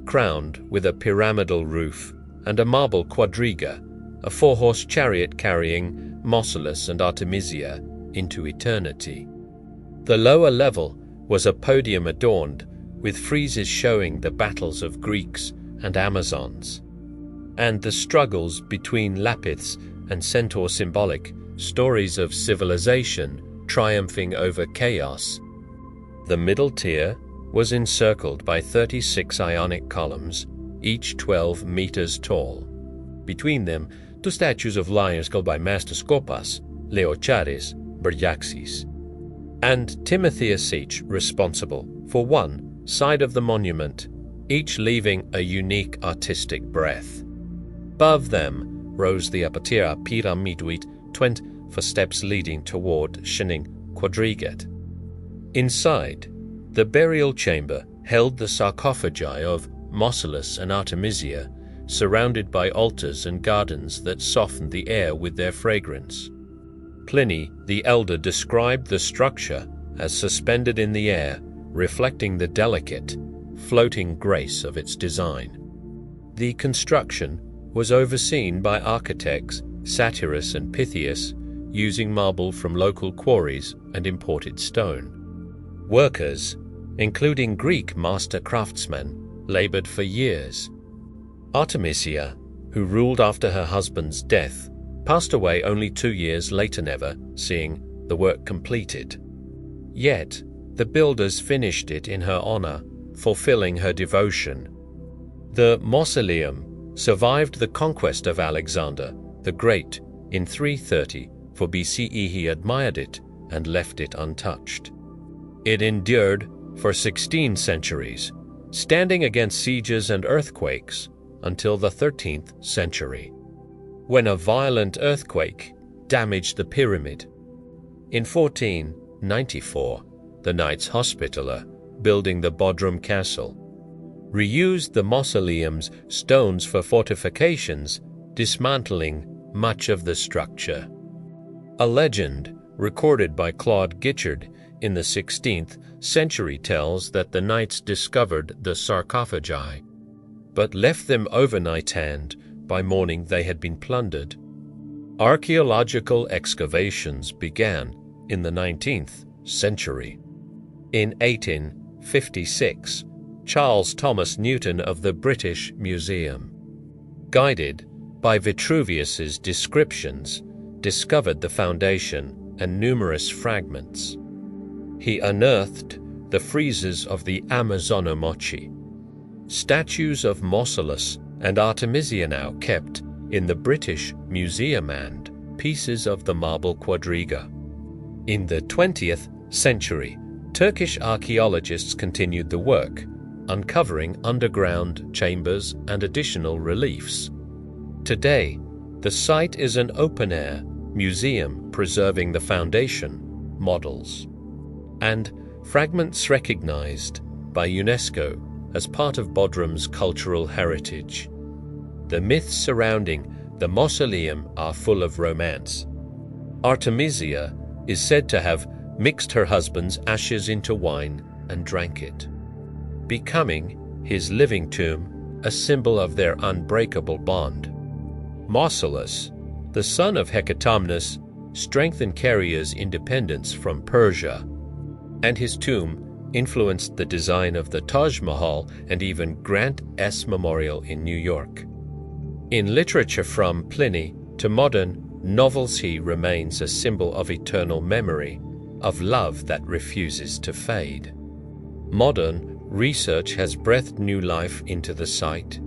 crowned with a pyramidal roof and a marble quadriga, a four-horse chariot carrying Marcellus and Artemisia into eternity. The lower level was a podium adorned with friezes showing the battles of Greeks and Amazons, and the struggles between Lapiths and Centaur, symbolic stories of civilization triumphing over chaos. The middle tier was encircled by 36 Ionic columns, each 12 meters tall. Between them, two statues of lions called by Master Skopas, Leochares, Beryaxis, and Timotheus, each responsible for one side of the monument, each leaving a unique artistic breath. Above them rose the apatira pyramiduit, 20 for steps leading toward Shining Quadriget. Inside, the burial chamber held the sarcophagi of Marcellus and Artemisia, surrounded by altars and gardens that softened the air with their fragrance. Pliny the Elder described the structure as suspended in the air, reflecting the delicate, floating grace of its design. The construction was overseen by architects Satyrus and Pythias, using marble from local quarries and imported stone. Workers, including Greek master craftsmen, labored for years. Artemisia, who ruled after her husband's death, passed away only 2 years later, never seeing the work completed. Yet, the builders finished it in her honor, fulfilling her devotion. The mausoleum survived the conquest of Alexander the Great in 330 for BCE. He admired it and left it untouched. It endured for 16 centuries, standing against sieges and earthquakes until the 13th century, when a violent earthquake damaged the pyramid. In 1494, the Knights Hospitaller, building the Bodrum Castle, reused the mausoleum's stones for fortifications, dismantling much of the structure. A legend recorded by Claude Guichard in the 16th century tells that the knights discovered the sarcophagi, but left them overnight and, by morning, they had been plundered. Archaeological excavations began in the 19th century. In 1856, Charles Thomas Newton of the British Museum, guided by Vitruvius's descriptions, discovered the foundation and numerous fragments. He unearthed the friezes of the Amazonomochi. Statues of Mausolus and Artemisia now kept in the British Museum and pieces of the marble quadriga. In the 20th century, Turkish archaeologists continued the work, uncovering underground chambers and additional reliefs. Today, the site is an open-air museum preserving the foundation, models, and fragments recognized by UNESCO as part of Bodrum's cultural heritage. The myths surrounding the mausoleum are full of romance. Artemisia is said to have mixed her husband's ashes into wine and drank it, becoming his living tomb, a symbol of their unbreakable bond. Mausolus, the son of Hecatomnus, strengthened Caria's independence from Persia, and his tomb influenced the design of the Taj Mahal and even Grant S. Memorial in New York. In literature from Pliny to modern novels, he remains a symbol of eternal memory, of love that refuses to fade. Modern research has breathed new life into the site.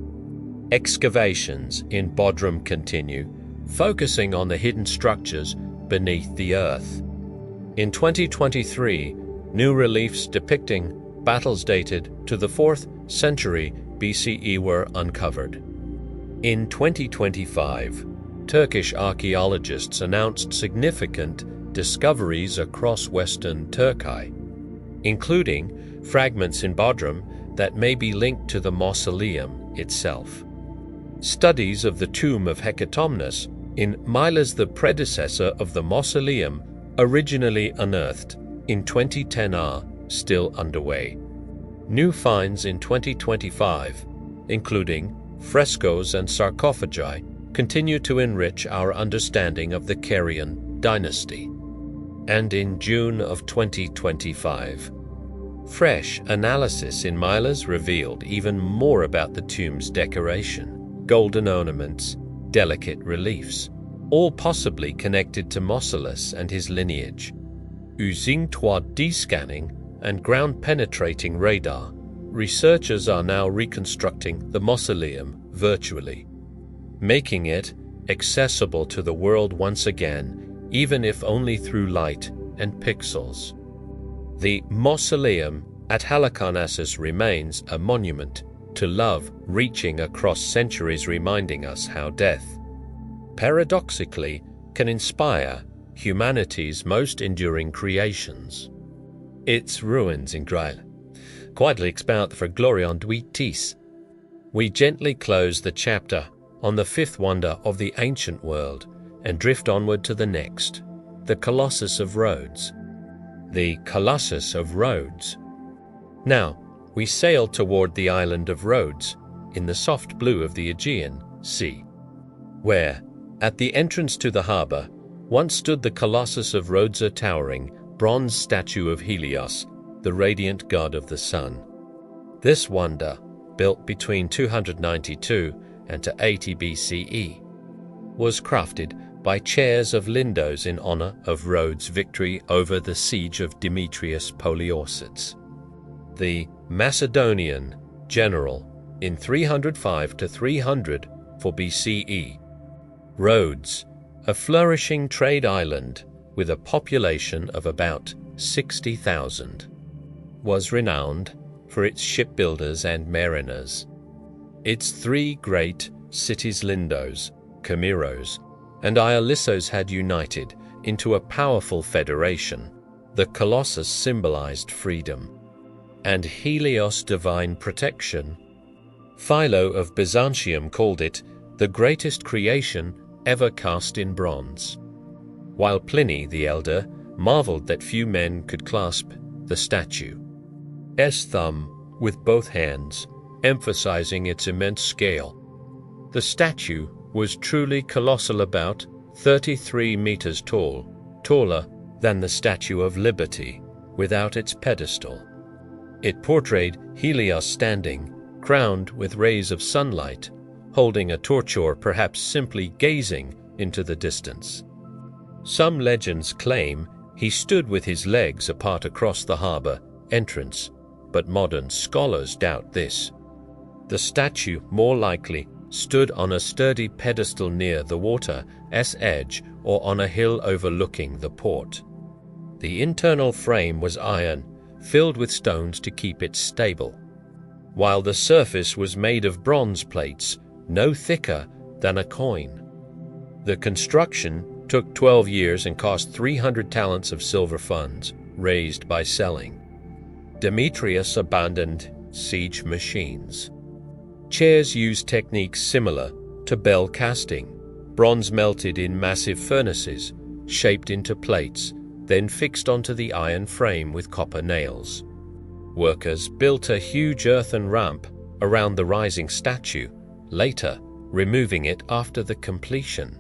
Excavations in Bodrum continue, focusing on the hidden structures beneath the earth. In 2023, new reliefs depicting battles dated to the 4th century BCE were uncovered. In 2025, Turkish archaeologists announced significant discoveries across western Turkey, including fragments in Bodrum that may be linked to the mausoleum itself. Studies of the tomb of Hecatomnus in Milas, the predecessor of the mausoleum originally unearthed in 2010, are still underway. New finds in 2025, including frescoes and sarcophagi, continue to enrich our understanding of the Carian dynasty. And in June of 2025, fresh analysis in Milas revealed even more about the tomb's decoration, golden ornaments, delicate reliefs, all possibly connected to Mausolus and his lineage. Using 3D scanning and ground-penetrating radar, researchers are now reconstructing the mausoleum virtually, making it accessible to the world once again, even if only through light and pixels. The mausoleum at Halicarnassus remains a monument to love reaching across centuries, reminding us how death, paradoxically, can inspire humanity's most enduring creations. Its ruins in Grail quietly expound for Glorion Duitis. We gently close the chapter on the fifth wonder of the ancient world and drift onward to the next, the Colossus of Rhodes. The Colossus of Rhodes. Now, we sail toward the island of Rhodes in the soft blue of the Aegean Sea, where, at the entrance to the harbour, once stood the Colossus of Rhodes, a towering bronze statue of Helios, the radiant god of the sun. This wonder, built between 292 and to 80 BCE, was crafted by chairs of lindows in honor of Rhodes' victory over the siege of Demetrius Poliorcetes, the Macedonian general, in 305 to 304 BCE. Rhodes, a flourishing trade island with a population of about 60,000, was renowned for its shipbuilders and mariners. Its three great cities, Lindos, Camiros, and Ialissos, had united into a powerful federation. The Colossus symbolized freedom, and Helios divine protection. Philo of Byzantium called it the greatest creation ever cast in bronze, while Pliny the Elder marveled that few men could clasp the statue's thumb with both hands, emphasizing its immense scale. The statue was truly colossal, about 33 meters tall, taller than the Statue of Liberty, without its pedestal. It portrayed Helios standing, crowned with rays of sunlight, holding a torch or perhaps simply gazing into the distance. Some legends claim he stood with his legs apart across the harbor entrance, but modern scholars doubt this. The statue more likely stood on a sturdy pedestal near the water's edge or on a hill overlooking the port. The internal frame was iron, filled with stones to keep it stable, while the surface was made of bronze plates, no thicker than a coin. The construction took 12 years and cost 300 talents of silver funds, raised by selling. Demetrius abandoned siege machines. Chairs used techniques similar to bell casting, bronze melted in massive furnaces, shaped into plates, then fixed onto the iron frame with copper nails. Workers built a huge earthen ramp around the rising statue, later removing it after the completion.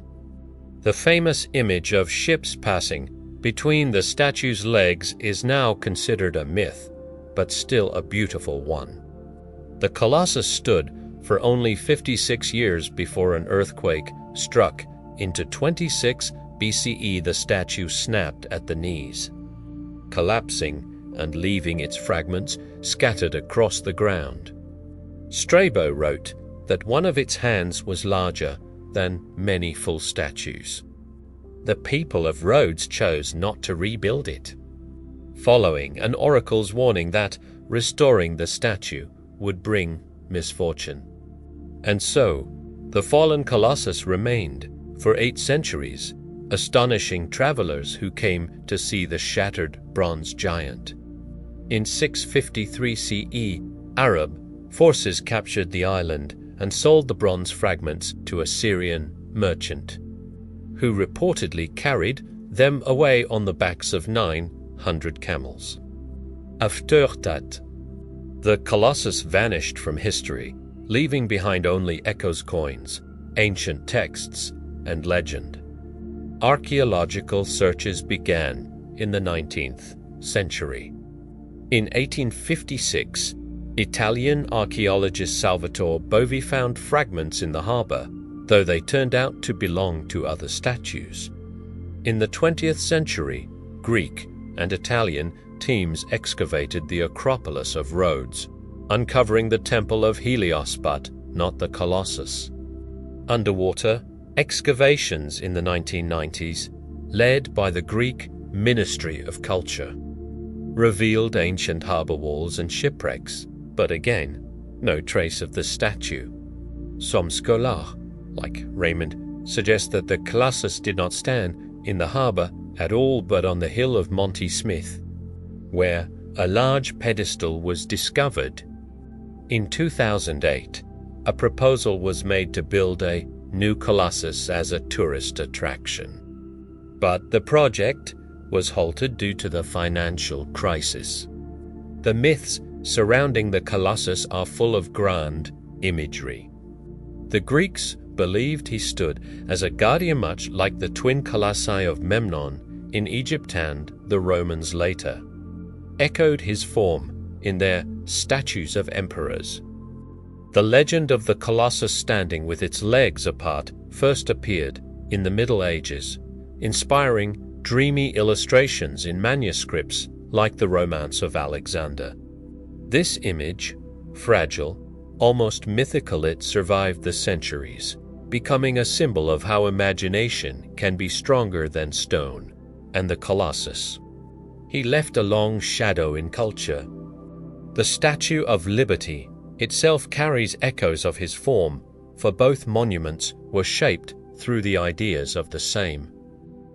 The famous image of ships passing between the statue's legs is now considered a myth, but still a beautiful one. The Colossus stood for only 56 years before an earthquake struck. Into 26 BCE, the statue snapped at the knees, collapsing and leaving its fragments scattered across the ground. Strabo wrote that one of its hands was larger than many full statues. The people of Rhodes chose not to rebuild it, following an oracle's warning that restoring the statue would bring misfortune. And so, the fallen Colossus remained for 8 centuries, astonishing travelers who came to see the shattered bronze giant. In 653 CE, Arab forces captured the island and sold the bronze fragments to a Syrian merchant, who reportedly carried them away on the backs of 900 camels. After that, the Colossus vanished from history, leaving behind only echoes, coins, ancient texts, and legend. Archaeological searches began in the 19th century. In 1856, Italian archaeologist Salvatore Bovi found fragments in the harbor, though they turned out to belong to other statues. In the 20th century, Greek and Italian teams excavated the Acropolis of Rhodes, uncovering the Temple of Helios but not the Colossus. Underwater excavations in the 1990s, led by the Greek Ministry of Culture, revealed ancient harbor walls and shipwrecks, but again, no trace of the statue. Some scholars, like Raymond, suggest that the Colossus did not stand in the harbor at all but on the hill of Monty Smith, where a large pedestal was discovered. In 2008, a proposal was made to build a new Colossus as a tourist attraction. But the project was halted due to the financial crisis. The myths surrounding the Colossus are full of grand imagery. The Greeks believed he stood as a guardian, much like the twin colossi of Memnon in Egypt, and the Romans later echoed his form in their statues of emperors. The legend of the Colossus standing with its legs apart first appeared in the Middle Ages, inspiring dreamy illustrations in manuscripts like the Romance of Alexander. This image, fragile, almost mythical, it survived the centuries, becoming a symbol of how imagination can be stronger than stone. And the Colossus, he left a long shadow in culture. The Statue of Liberty itself carries echoes of his form, for both monuments were shaped through the ideas of the same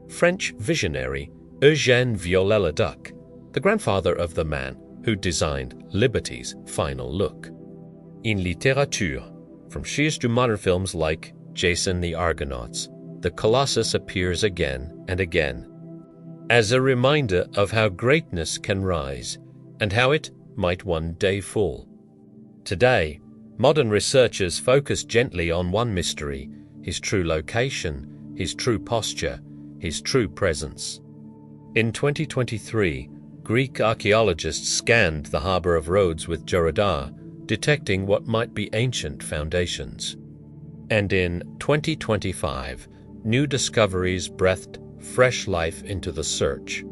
French visionary Eugène Viollet-le-Duc, the grandfather of the man who designed Liberty's final look. In littérature, from shears to modern films like Jason the Argonauts, the Colossus appears again and again. as a reminder of how greatness can rise and how it might one day fall. Today, modern researchers focus gently on one mystery: his true location, his true posture, his true presence. In 2023, Greek archaeologists scanned the harbour of Rhodes with radar, detecting what might be ancient foundations. And in 2025, new discoveries breathed fresh life into the search.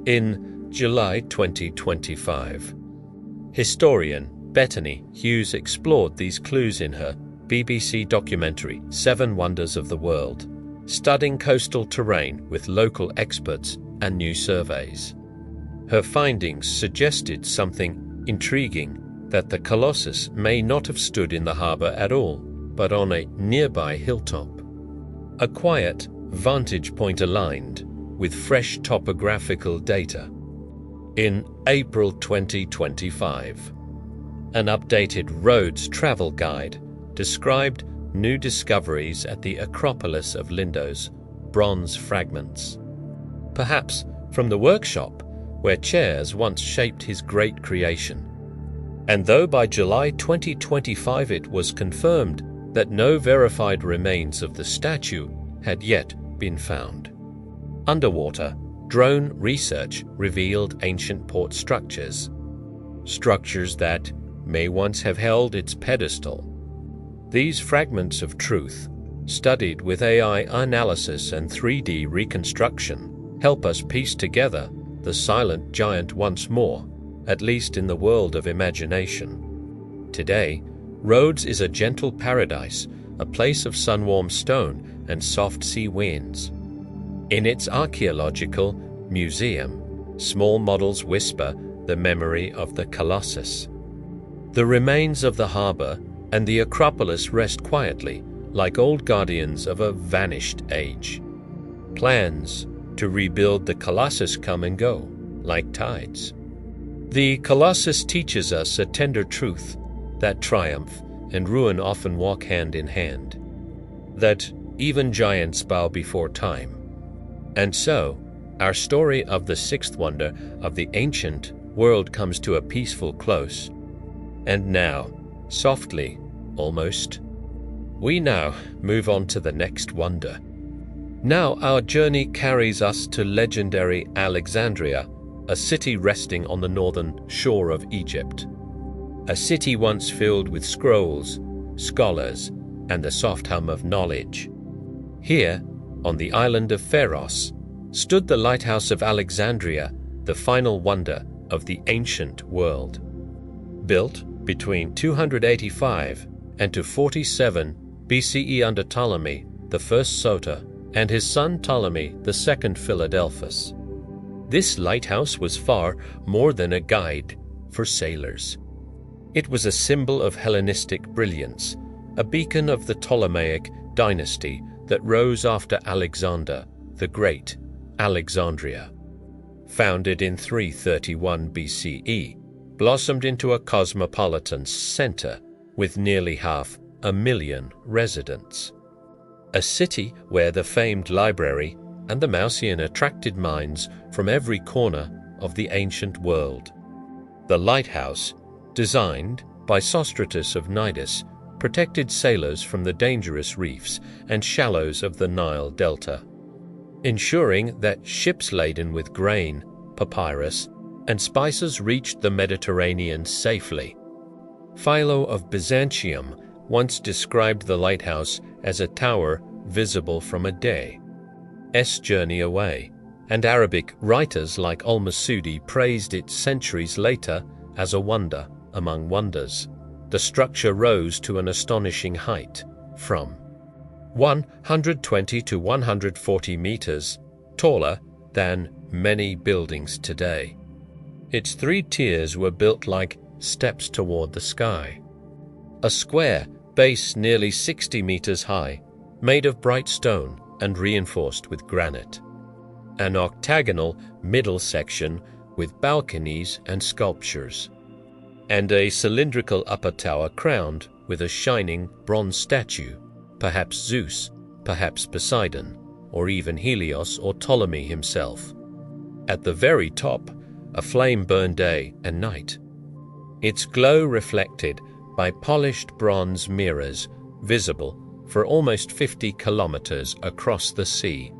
In July 2025, historian Bethany Hughes explored these clues in her BBC documentary 7 Wonders of the World, studying coastal terrain with local experts and new surveys. Her findings suggested something intriguing, that the Colossus may not have stood in the harbour at all, but on a nearby hilltop. A quiet vantage point aligned with fresh topographical data. In April 2025, an updated Rhodes travel guide described new discoveries at the Acropolis of Lindos, bronze fragments. Perhaps from the workshop where chairs once shaped his great creation. And though by July 2025 it was confirmed that no verified remains of the statue had yet been found, underwater drone research revealed ancient port structures that may once have held its pedestal. These fragments of truth, studied with AI analysis and 3D reconstruction, help us piece together the silent giant once more, at least in the world of imagination. Today, Rhodes is a gentle paradise, a place of sun-warmed stone and soft sea winds. In its archaeological museum, small models whisper the memory of the Colossus. The remains of the harbour and the Acropolis rest quietly, like old guardians of a vanished age. Plans to rebuild the Colossus come and go, like tides. The Colossus teaches us a tender truth, that triumph and ruin often walk hand in hand, that even giants bow before time. And so, our story of the 6th wonder of the ancient world comes to a peaceful close. And now, softly, almost, we now move on to the next wonder. Now our journey carries us to legendary Alexandria, a city resting on the northern shore of Egypt. A city once filled with scrolls, scholars, and the soft hum of knowledge. Here, on the island of Pharos, stood the lighthouse of Alexandria, the final wonder of the ancient world. Built between 285 and 247 BCE under Ptolemy, the first Soter, and his son Ptolemy, the second Philadelphus. This lighthouse was far more than a guide for sailors. It was a symbol of Hellenistic brilliance, a beacon of the Ptolemaic dynasty that rose after Alexander the Great, Alexandria. Founded in 331 BCE, blossomed into a cosmopolitan center with nearly 500,000 residents. A city where the famed library and the Mausian attracted minds from every corner of the ancient world. The lighthouse, designed by Sostratus of Cnidus, protected sailors from the dangerous reefs and shallows of the Nile Delta, ensuring that ships laden with grain, papyrus, and spices reached the Mediterranean safely. Philo of Byzantium once described the lighthouse as a tower visible from a day's journey away, and Arabic writers like al-Masudi praised it centuries later as a wonder among wonders. The structure rose to an astonishing height, from 120 to 140 meters, taller than many buildings today. Its 3 tiers were built like steps toward the sky. A square base nearly 60 meters high, made of bright stone and reinforced with granite. An octagonal middle section with balconies and sculptures, and a cylindrical upper tower crowned with a shining bronze statue, perhaps Zeus, perhaps Poseidon, or even Helios or Ptolemy himself. At the very top, a flame burned day and night, its glow reflected by polished bronze mirrors visible for almost 50 kilometers across the sea.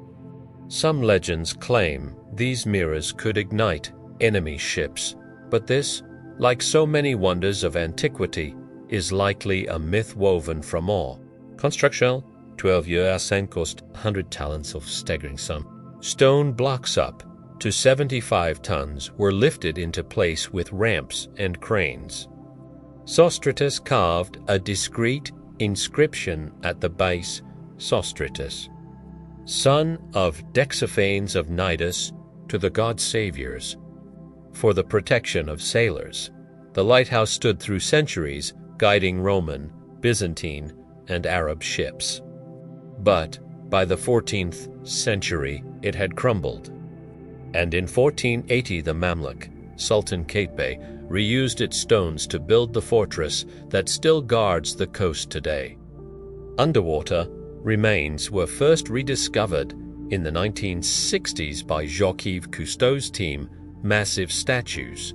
Some legends claim these mirrors could ignite enemy ships, but this, like so many wonders of antiquity, is likely a myth woven from awe. Construction, 12 years and cost 100 talents of staggering sum. Stone blocks up to 75 tons were lifted into place with ramps and cranes. Sostratus carved a discreet inscription at the base, Sostratus, son of Dexophanes of Cnidus, to the god saviors. For the protection of sailors, the lighthouse stood through centuries, guiding Roman, Byzantine, and Arab ships. But by the 14th century, it had crumbled. And in 1480 the Mamluk, Sultan Qaitbay, reused its stones to build the fortress that still guards the coast today. Underwater remains were first rediscovered in the 1960s by Jacques Cousteau's team, massive statues,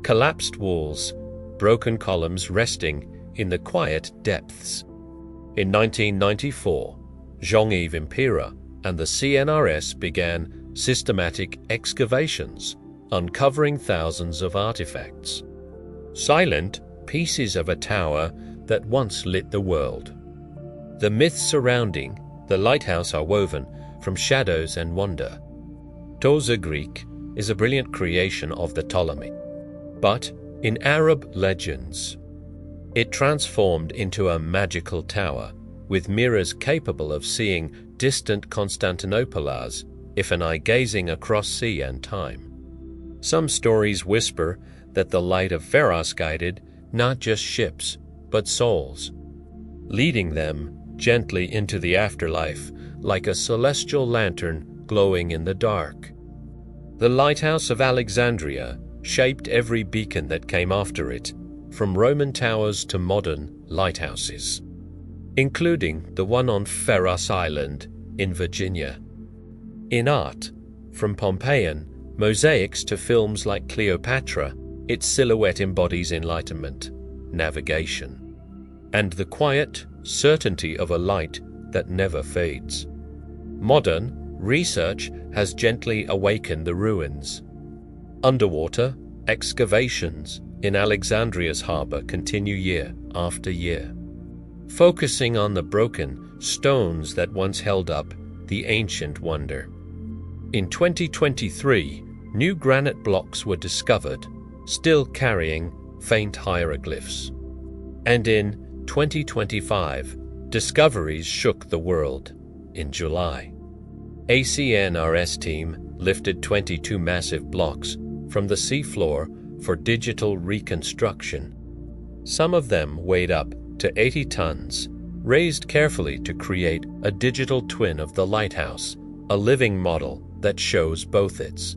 collapsed walls, broken columns resting in the quiet depths. In 1994, Jean-Yves Impera and the CNRS began systematic excavations, uncovering thousands of artifacts. Silent pieces of a tower that once lit the world. The myths surrounding the lighthouse are woven from shadows and wonder. Toza Greek is a brilliant creation of the Ptolemy, but in Arab legends, it transformed into a magical tower with mirrors capable of seeing distant Constantinopolis if an eye gazing across sea and time. Some stories whisper that the light of Pharos guided not just ships, but souls, leading them gently into the afterlife like a celestial lantern glowing in the dark. The lighthouse of Alexandria shaped every beacon that came after it, from Roman towers to modern lighthouses, including the one on Pharos Island in Virginia. In art, from Pompeian mosaics to films like Cleopatra, its silhouette embodies enlightenment, navigation, and the quiet certainty of a light that never fades. Modern research has gently awakened the ruins. Underwater excavations in Alexandria's harbor continue year after year, focusing on the broken stones that once held up the ancient wonder. In 2023, new granite blocks were discovered, still carrying faint hieroglyphs. And in 2025, discoveries shook the world. In July, a CNRS team lifted 22 massive blocks from the seafloor for digital reconstruction. Some of them weighed up to 80 tons, raised carefully to create a digital twin of the lighthouse, a living model that shows both its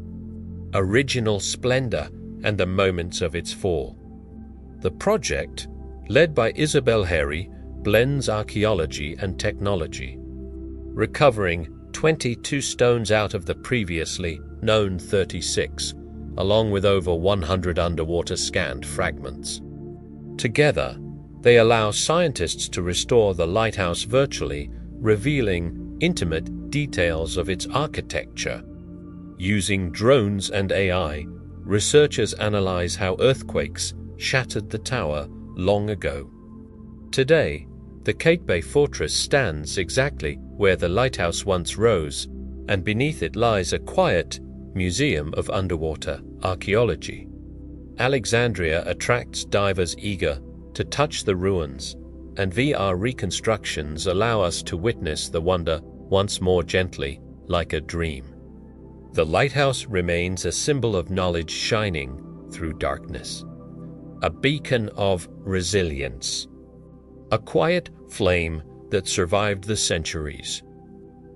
original splendor and the moments of its fall. The project, led by Isabel Harry, blends archaeology and technology, recovering 22 stones out of the previously known 36, along with over 100 underwater scanned fragments. Together, they allow scientists to restore the lighthouse virtually, revealing intimate details of its architecture. Using drones and AI, researchers analyze how earthquakes shattered the tower long ago. Today, the Qaitbay fortress stands exactly where the lighthouse once rose, and beneath it lies a quiet museum of underwater archaeology. Alexandria attracts divers eager to touch the ruins, and VR reconstructions allow us to witness the wonder once more gently, like a dream. The lighthouse remains a symbol of knowledge shining through darkness, a beacon of resilience, a quiet flame that survived the centuries.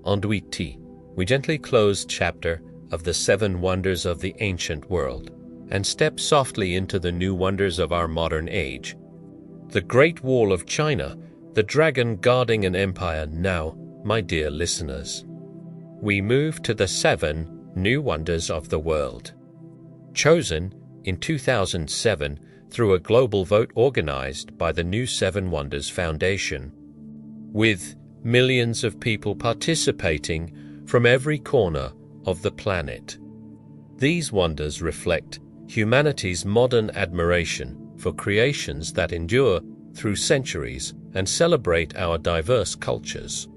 Enduiti, we gently close chapter of the 7 wonders of the ancient world and step softly into the new wonders of our modern age. The Great Wall of China, the dragon guarding an empire now, my dear listeners. We move to the 7 New Wonders of the World. Chosen in 2007 through a global vote organized by the New Seven Wonders Foundation, with millions of people participating from every corner of the planet. These wonders reflect humanity's modern admiration for creations that endure through centuries and celebrate our diverse cultures.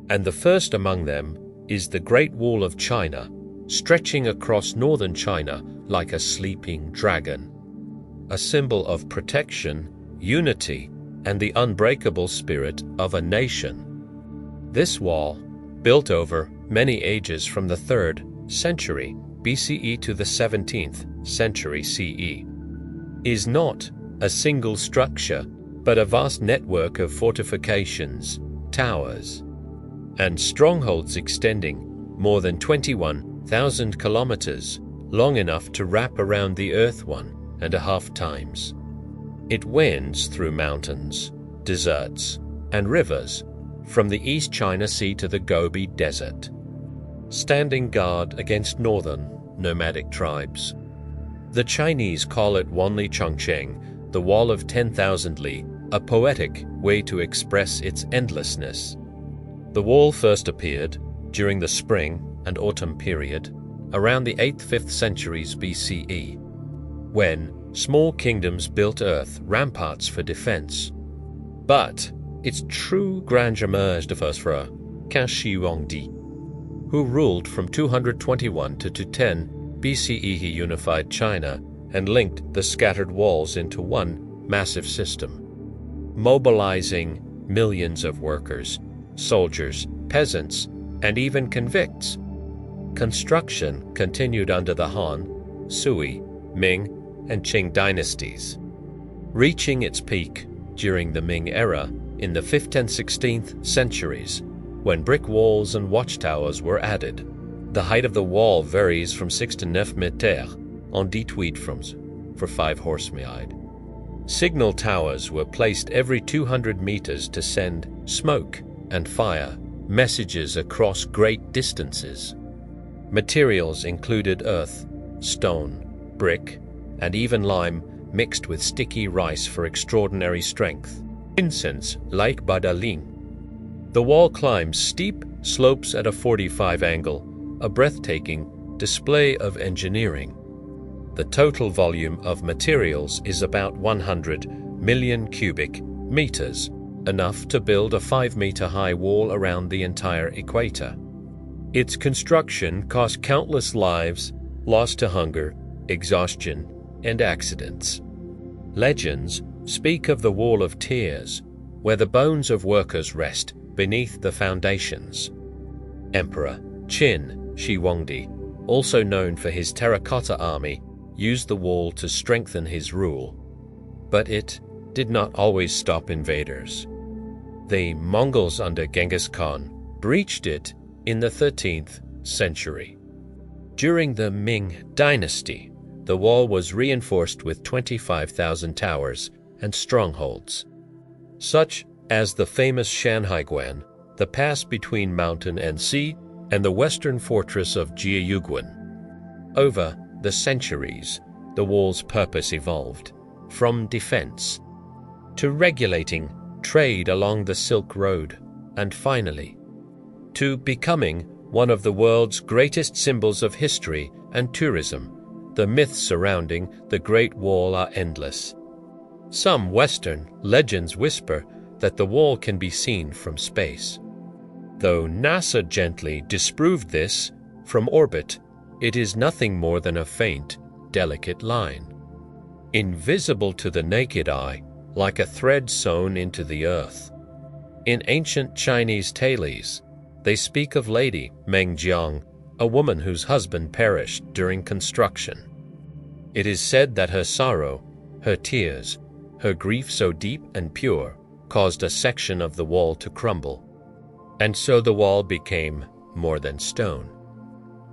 And the first among them is the Great Wall of China, stretching across northern China like a sleeping dragon, a symbol of protection, unity, and the unbreakable spirit of a nation. This wall, built over many ages from the 3rd century BCE to the 17th century CE, is not a single structure, but a vast network of fortifications, towers, and strongholds extending more than 21,000 kilometers, long enough to wrap around the Earth 1.5 times. It winds through mountains, deserts, and rivers, from the East China Sea to the Gobi Desert, standing guard against northern nomadic tribes. The Chinese call it Wanli Chongqing, the Wall of 10,000 Li, a poetic way to express its endlessness. The wall first appeared during the spring and autumn period, around the 8th-5th centuries BCE, when small kingdoms built earth ramparts for defense. But its true grandeur emerged first for Qin Shi Huangdi, who ruled from 221 to 210 BCE. He unified China and linked the scattered walls into one massive system, mobilizing millions of workers, soldiers, peasants, and even convicts. Construction continued under the Han, Sui, Ming, and Qing dynasties, reaching its peak during the Ming era in the 5th and 16th centuries, when brick walls and watchtowers were added. The height of the wall varies from 6 to 9 meters on 18 for 5 horsemeade. Signal towers were placed every 200 meters to send smoke and fire messages across great distances. Materials included earth, stone, brick, and even lime mixed with sticky rice for extraordinary strength. Incense like Badalin. The wall climbs steep slopes at a 45 angle, a breathtaking display of engineering. The total volume of materials is about 100 million cubic meters, enough to build a 5-meter-high wall around the entire equator. Its construction cost countless lives lost to hunger, exhaustion, and accidents. Legends speak of the Wall of Tears, where the bones of workers rest beneath the foundations. Emperor Qin Shi Huangdi, also known for his terracotta army, used the wall to strengthen his rule. But it did not always stop invaders. The Mongols under Genghis Khan breached it in the 13th century. During the Ming dynasty, the wall was reinforced with 25,000 towers and strongholds, such as the famous Shanhaiguan, the pass between mountain and sea, and the western fortress of Jiayuguan. Over the centuries, the wall's purpose evolved from defense to regulating trade along the Silk Road, and finally, to becoming one of the world's greatest symbols of history and tourism. The myths surrounding the Great Wall are endless. Some Western legends whisper that the wall can be seen from space. Though NASA gently disproved this from orbit, it is nothing more than a faint, delicate line, invisible to the naked eye, like a thread sewn into the earth. In ancient Chinese tales, they speak of Lady Mengjiang, a woman whose husband perished during construction. It is said that her sorrow, her tears, her grief so deep and pure, caused a section of the wall to crumble. And so the wall became more than stone.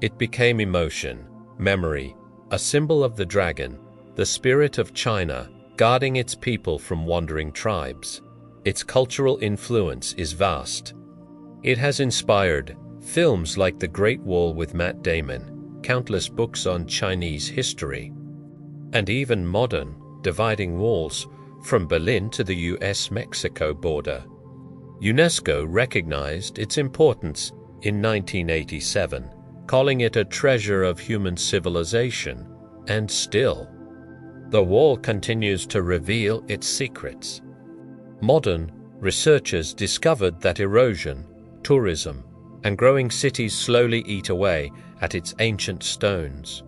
It became emotion, memory, a symbol of the dragon, the spirit of China, guarding its people from wandering tribes. Its cultural influence is vast. It has inspired films like The Great Wall with Matt Damon, countless books on Chinese history, and even modern dividing walls from Berlin to the US-Mexico border. UNESCO recognized its importance in 1987, calling it a treasure of human civilization, and still, the wall continues to reveal its secrets. Modern researchers discovered that erosion, tourism, and growing cities slowly eat away at its ancient stones.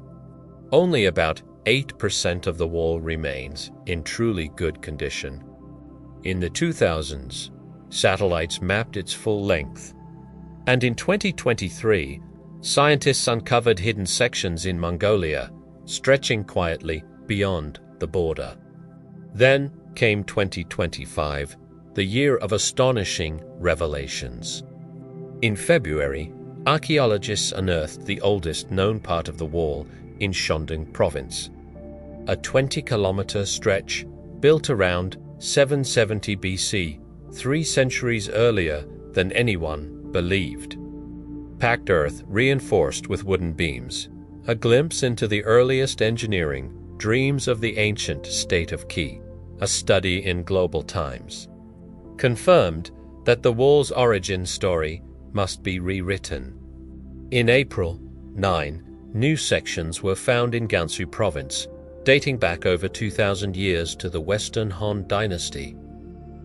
Only about 8% of the wall remains in truly good condition. In the 2000s, satellites mapped its full length, and in 2023, scientists uncovered hidden sections in Mongolia, stretching quietly beyond the border. Then came 2025, the year of astonishing revelations. In February, archaeologists unearthed the oldest known part of the wall in Shandong province, a 20-kilometer stretch built around 770 BC, 3 centuries earlier than anyone believed. Packed earth reinforced with wooden beams, a glimpse into the earliest engineering dreams of the ancient state of Qi, a study in global times. Confirmed that the wall's origin story must be rewritten. In April, 9 new sections were found in Gansu province, dating back over 2,000 years to the Western Han Dynasty.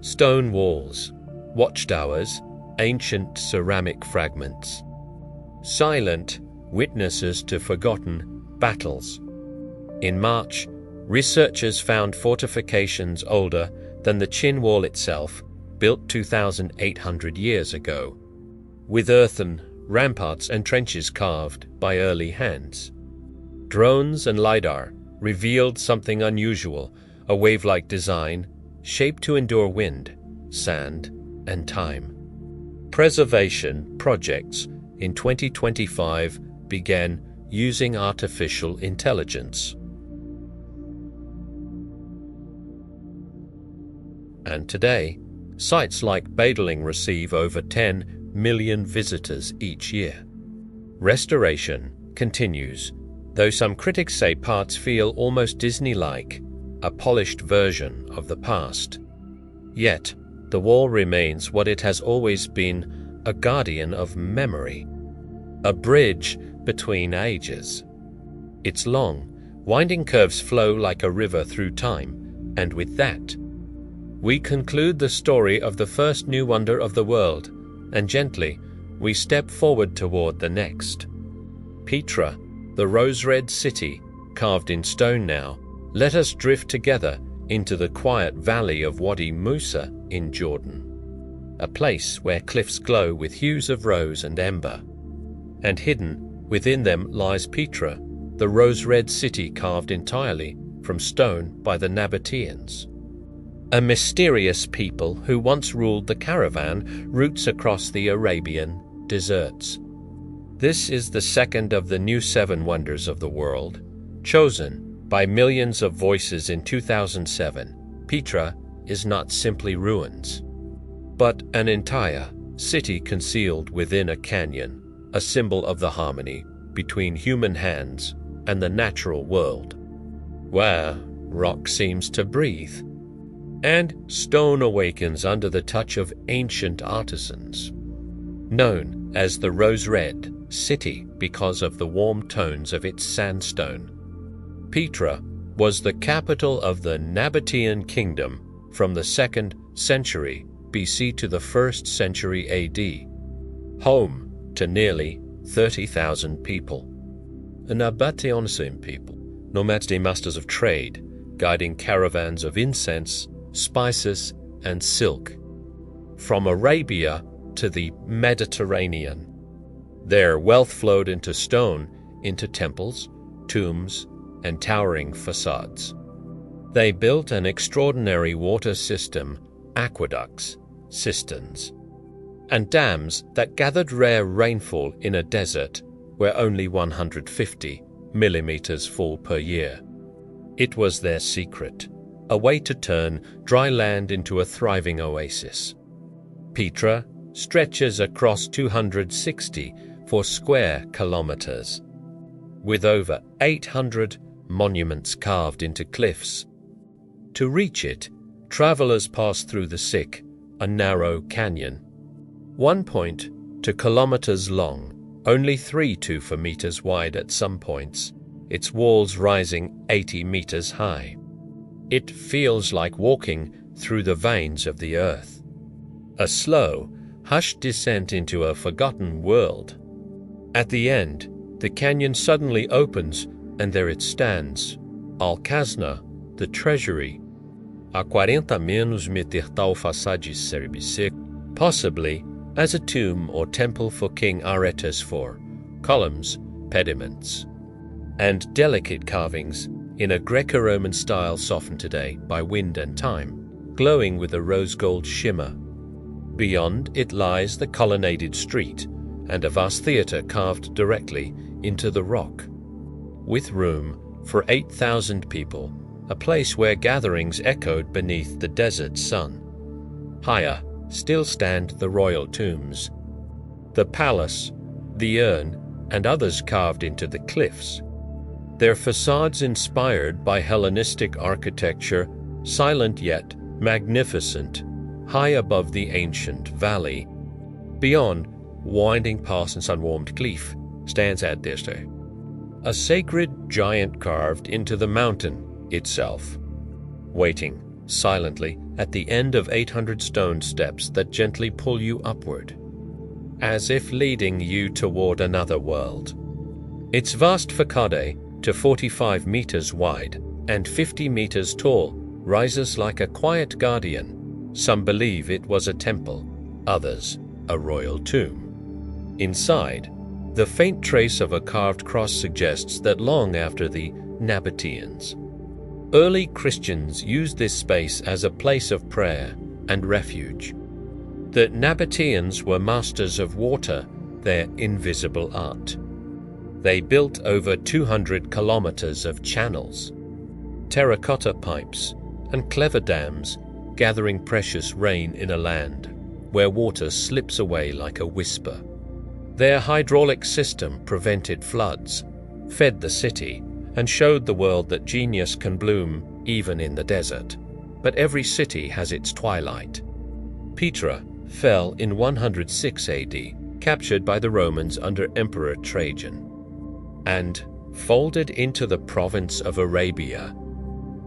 Stone walls, watchtowers, ancient ceramic fragments. Silent witnesses to forgotten battles. In March, researchers found fortifications older than the Qin wall itself, built 2,800 years ago, with earthen ramparts and trenches carved by early hands. Drones and LiDAR revealed something unusual, a wave-like design shaped to endure wind, sand, and time. Preservation projects in 2025 began using artificial intelligence. And today, sites like Badaling receive over 10 million visitors each year. Restoration continues, though some critics say parts feel almost Disney-like, a polished version of the past. Yet, the wall remains what it has always been, a guardian of memory, a bridge between ages. Its long, winding curves flow like a river through time, and with that, we conclude the story of the first new wonder of the world, and gently we step forward toward the next. Petra, the rose-red city, carved in stone now, let us drift together into the quiet valley of Wadi Musa in Jordan, a place where cliffs glow with hues of rose and ember. And hidden within them lies Petra, the rose-red city carved entirely from stone by the Nabateans, a mysterious people who once ruled the caravan routes across the Arabian deserts. This is the second of the new 7 wonders of the world, chosen by millions of voices in 2007. Petra is not simply ruins, but an entire city concealed within a canyon, a symbol of the harmony between human hands and the natural world, where rock seems to breathe, and stone awakens under the touch of ancient artisans. Known as the Rose-Red City because of the warm tones of its sandstone, Petra was the capital of the Nabatean kingdom from the 2nd century BC to the 1st century AD, home to nearly 30,000 people. The Nabatean people, nomads, masters of trade, guiding caravans of incense, spices, and silk from Arabia to the Mediterranean. Their wealth flowed into stone, into temples, tombs, and towering facades. They built an extraordinary water system, aqueducts, cisterns, and dams that gathered rare rainfall in a desert where only 150 millimeters fall per year. It was their secret, a way to turn dry land into a thriving oasis. Petra stretches across 264 square kilometers, with over 800 monuments carved into cliffs. To reach it, travelers pass through the Sick, a narrow canyon, 1.2 kilometers long, only 3.24 meters wide at some points, its walls rising 80 meters high. It feels like walking through the veins of the earth. A slow, hushed descent into a forgotten world. At the end, the canyon suddenly opens, and there it stands, Alcasna, the treasury. A 40 menos meter tal façade service, possibly as a tomb or temple for King Aretas IV, columns, pediments, and delicate carvings in a Greco-Roman style softened today by wind and time, glowing with a rose-gold shimmer. Beyond it lies the colonnaded street and a vast theatre carved directly into the rock, with room for 8,000 people, a place where gatherings echoed beneath the desert sun. Higher still stand the royal tombs, the palace, the urn, and others carved into the cliffs, their facades inspired by Hellenistic architecture, silent yet magnificent, high above the ancient valley. Beyond, winding past and sun-warmed cliff, stands Adeste, a sacred giant carved into the mountain itself, waiting silently at the end of 800 stone steps that gently pull you upward, as if leading you toward another world. Its vast facade, to 45 meters wide and 50 meters tall, rises like a quiet guardian. Some believe it was a temple, others a royal tomb. Inside, the faint trace of a carved cross suggests that long after the Nabateans, early Christians used this space as a place of prayer and refuge. The Nabateans were masters of water, their invisible art. They built over 200 kilometers of channels, terracotta pipes, and clever dams, gathering precious rain in a land where water slips away like a whisper. Their hydraulic system prevented floods, fed the city, and showed the world that genius can bloom even in the desert. But every city has its twilight. Petra fell in 106 AD, captured by the Romans under Emperor Trajan, and folded into the province of Arabia.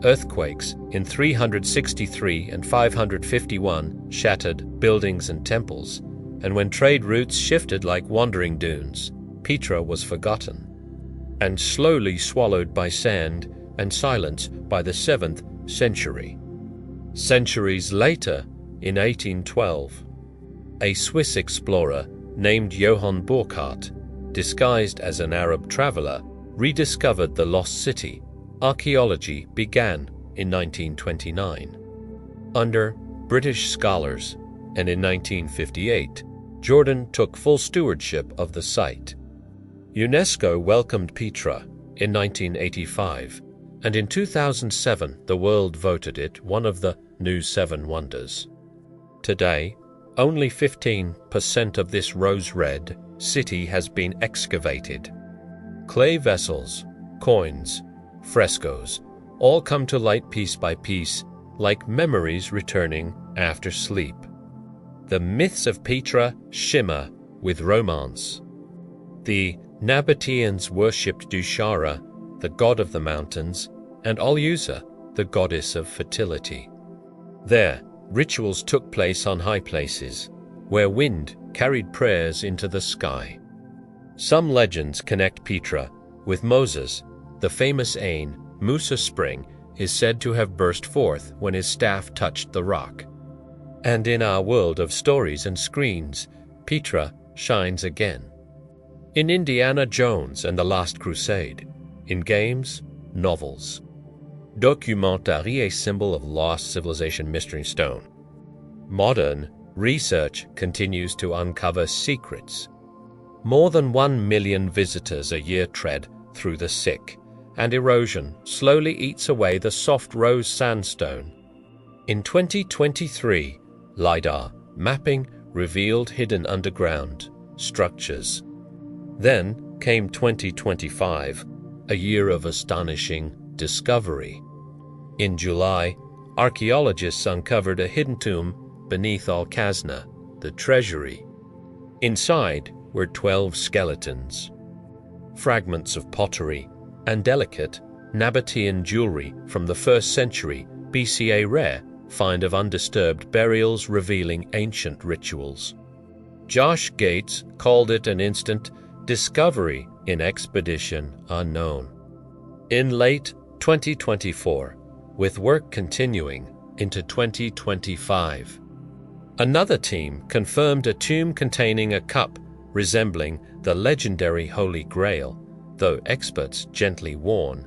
Earthquakes in 363 and 551 shattered buildings and temples, and when trade routes shifted like wandering dunes, Petra was forgotten and slowly swallowed by sand and silence by the 7th century. Centuries later, in 1812, a Swiss explorer named Johann Burckhardt, disguised as an Arab traveler, rediscovered the lost city. Archaeology began in 1929. Under British scholars, and in 1958, Jordan took full stewardship of the site. UNESCO welcomed Petra in 1985, and in 2007 the world voted it one of the new 7 wonders. Today, only 15% of this rose-red city has been excavated. Clay vessels, coins, frescoes, all come to light piece by piece, like memories returning after sleep. The myths of Petra shimmer with romance. The Nabateans worshipped Dushara, the god of the mountains, and Alusa, the goddess of fertility. There, rituals took place on high places, where wind carried prayers into the sky. Some legends connect Petra with Moses. The famous Ain, Musa spring, is said to have burst forth when his staff touched the rock. And in our world of stories and screens, Petra shines again. In Indiana Jones and the Last Crusade, in games, novels. Documentary, a symbol of lost civilization mystery stone. Modern research continues to uncover secrets. More than 1 million visitors a year tread through the Sick, and erosion slowly eats away the soft rose sandstone. In 2023, LiDAR mapping revealed hidden underground structures. Then came 2025, a year of astonishing discovery. In July, archaeologists uncovered a hidden tomb beneath Al-Khazna, the treasury. Inside were 12 skeletons, fragments of pottery, and delicate Nabatean jewelry from the 1st century BCA, rare find of undisturbed burials revealing ancient rituals. Josh Gates called it an instant discovery in Expedition Unknown. In late 2024, with work continuing into 2025, another team confirmed a tomb containing a cup resembling the legendary Holy Grail, though experts gently warn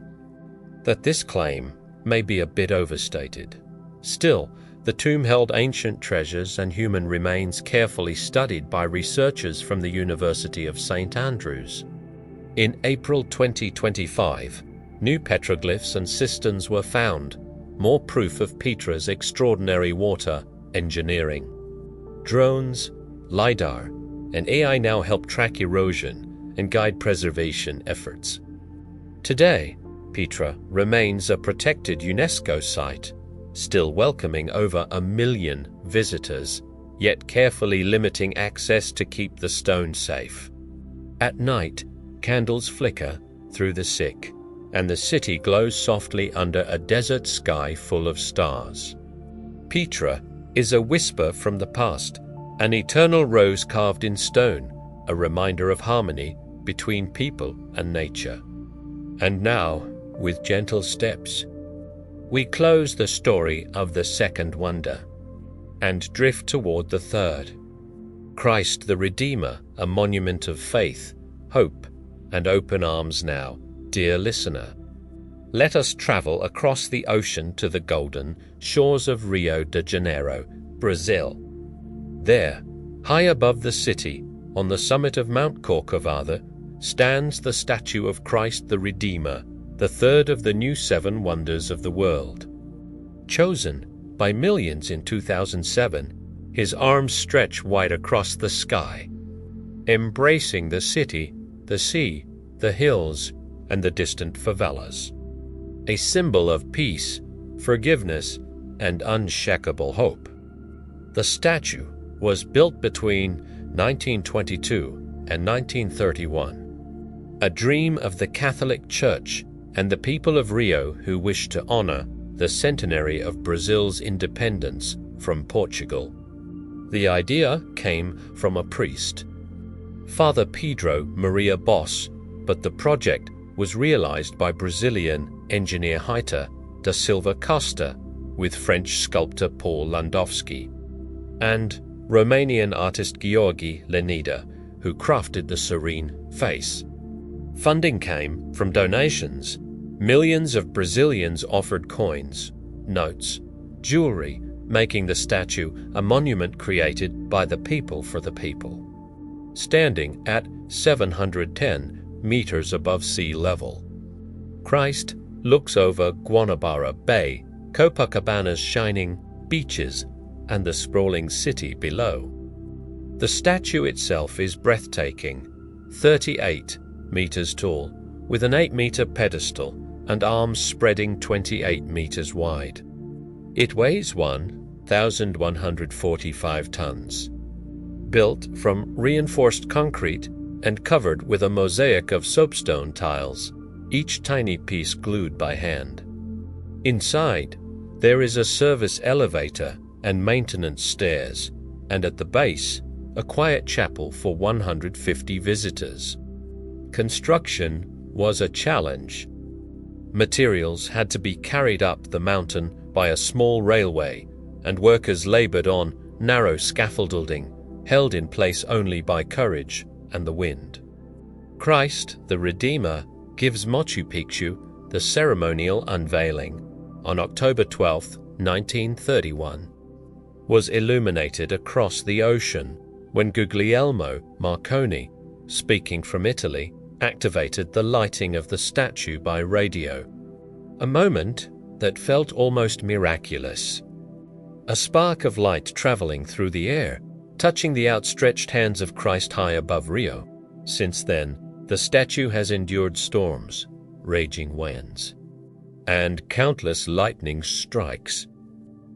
that this claim may be a bit overstated. Still, the tomb held ancient treasures and human remains carefully studied by researchers from the University of St. Andrews. In April 2025, new petroglyphs and cisterns were found, more proof of Petra's extraordinary water engineering. Drones, LiDAR, and AI now help track erosion and guide preservation efforts. Today, Petra remains a protected UNESCO site, still welcoming over 1 million visitors, yet carefully limiting access to keep the stone safe. At night, candles flicker through the sick, and the city glows softly under a desert sky full of stars. Petra is a whisper from the past, an eternal rose carved in stone, a reminder of harmony between people and nature. And now, with gentle steps, we close the story of the second wonder and drift toward the third. Christ the Redeemer, a monument of faith, hope, and open arms now, dear listener. Let us travel across the ocean to the golden shores of Rio de Janeiro, Brazil. There, high above the city, on the summit of Mount Corcovado, stands the statue of Christ the Redeemer, the third of the new 7 wonders of the world. Chosen by millions in 2007, his arms stretch wide across the sky, embracing the city, the sea, the hills, and the distant favelas. A symbol of peace, forgiveness, and unshakable hope. The statue was built between 1922 and 1931, a dream of the Catholic Church and the people of Rio who wished to honor the centenary of Brazil's independence from Portugal. The idea came from a priest, Father Pedro Maria Boss, but the project was realized by Brazilian engineer Heiter da Silva Costa with French sculptor Paul Landowski and Romanian artist Gheorghe Lenida, who crafted the serene face. Funding came from donations. Millions of Brazilians offered coins, notes, jewelry, making the statue a monument created by the people for the people. Standing at 710 meters above sea level, Christ looks over Guanabara Bay, Copacabana's shining beaches, and the sprawling city below. The statue itself is breathtaking, 38 meters tall, with an 8-meter pedestal and arms spreading 28 meters wide. It weighs 1,145 tons. Built from reinforced concrete and covered with a mosaic of soapstone tiles, each tiny piece glued by hand. Inside, there is a service elevator and maintenance stairs, and at the base, a quiet chapel for 150 visitors. Construction was a challenge. Materials had to be carried up the mountain by a small railway, and workers labored on narrow scaffolding, held in place only by courage and the wind. Christ, the Redeemer, gives Machu Picchu the ceremonial unveiling on October 12, 1931. Was illuminated across the ocean when Guglielmo Marconi, speaking from Italy, activated the lighting of the statue by radio. A moment that felt almost miraculous. A spark of light traveling through the air, touching the outstretched hands of Christ high above Rio. Since then, the statue has endured storms, raging winds, and countless lightning strikes.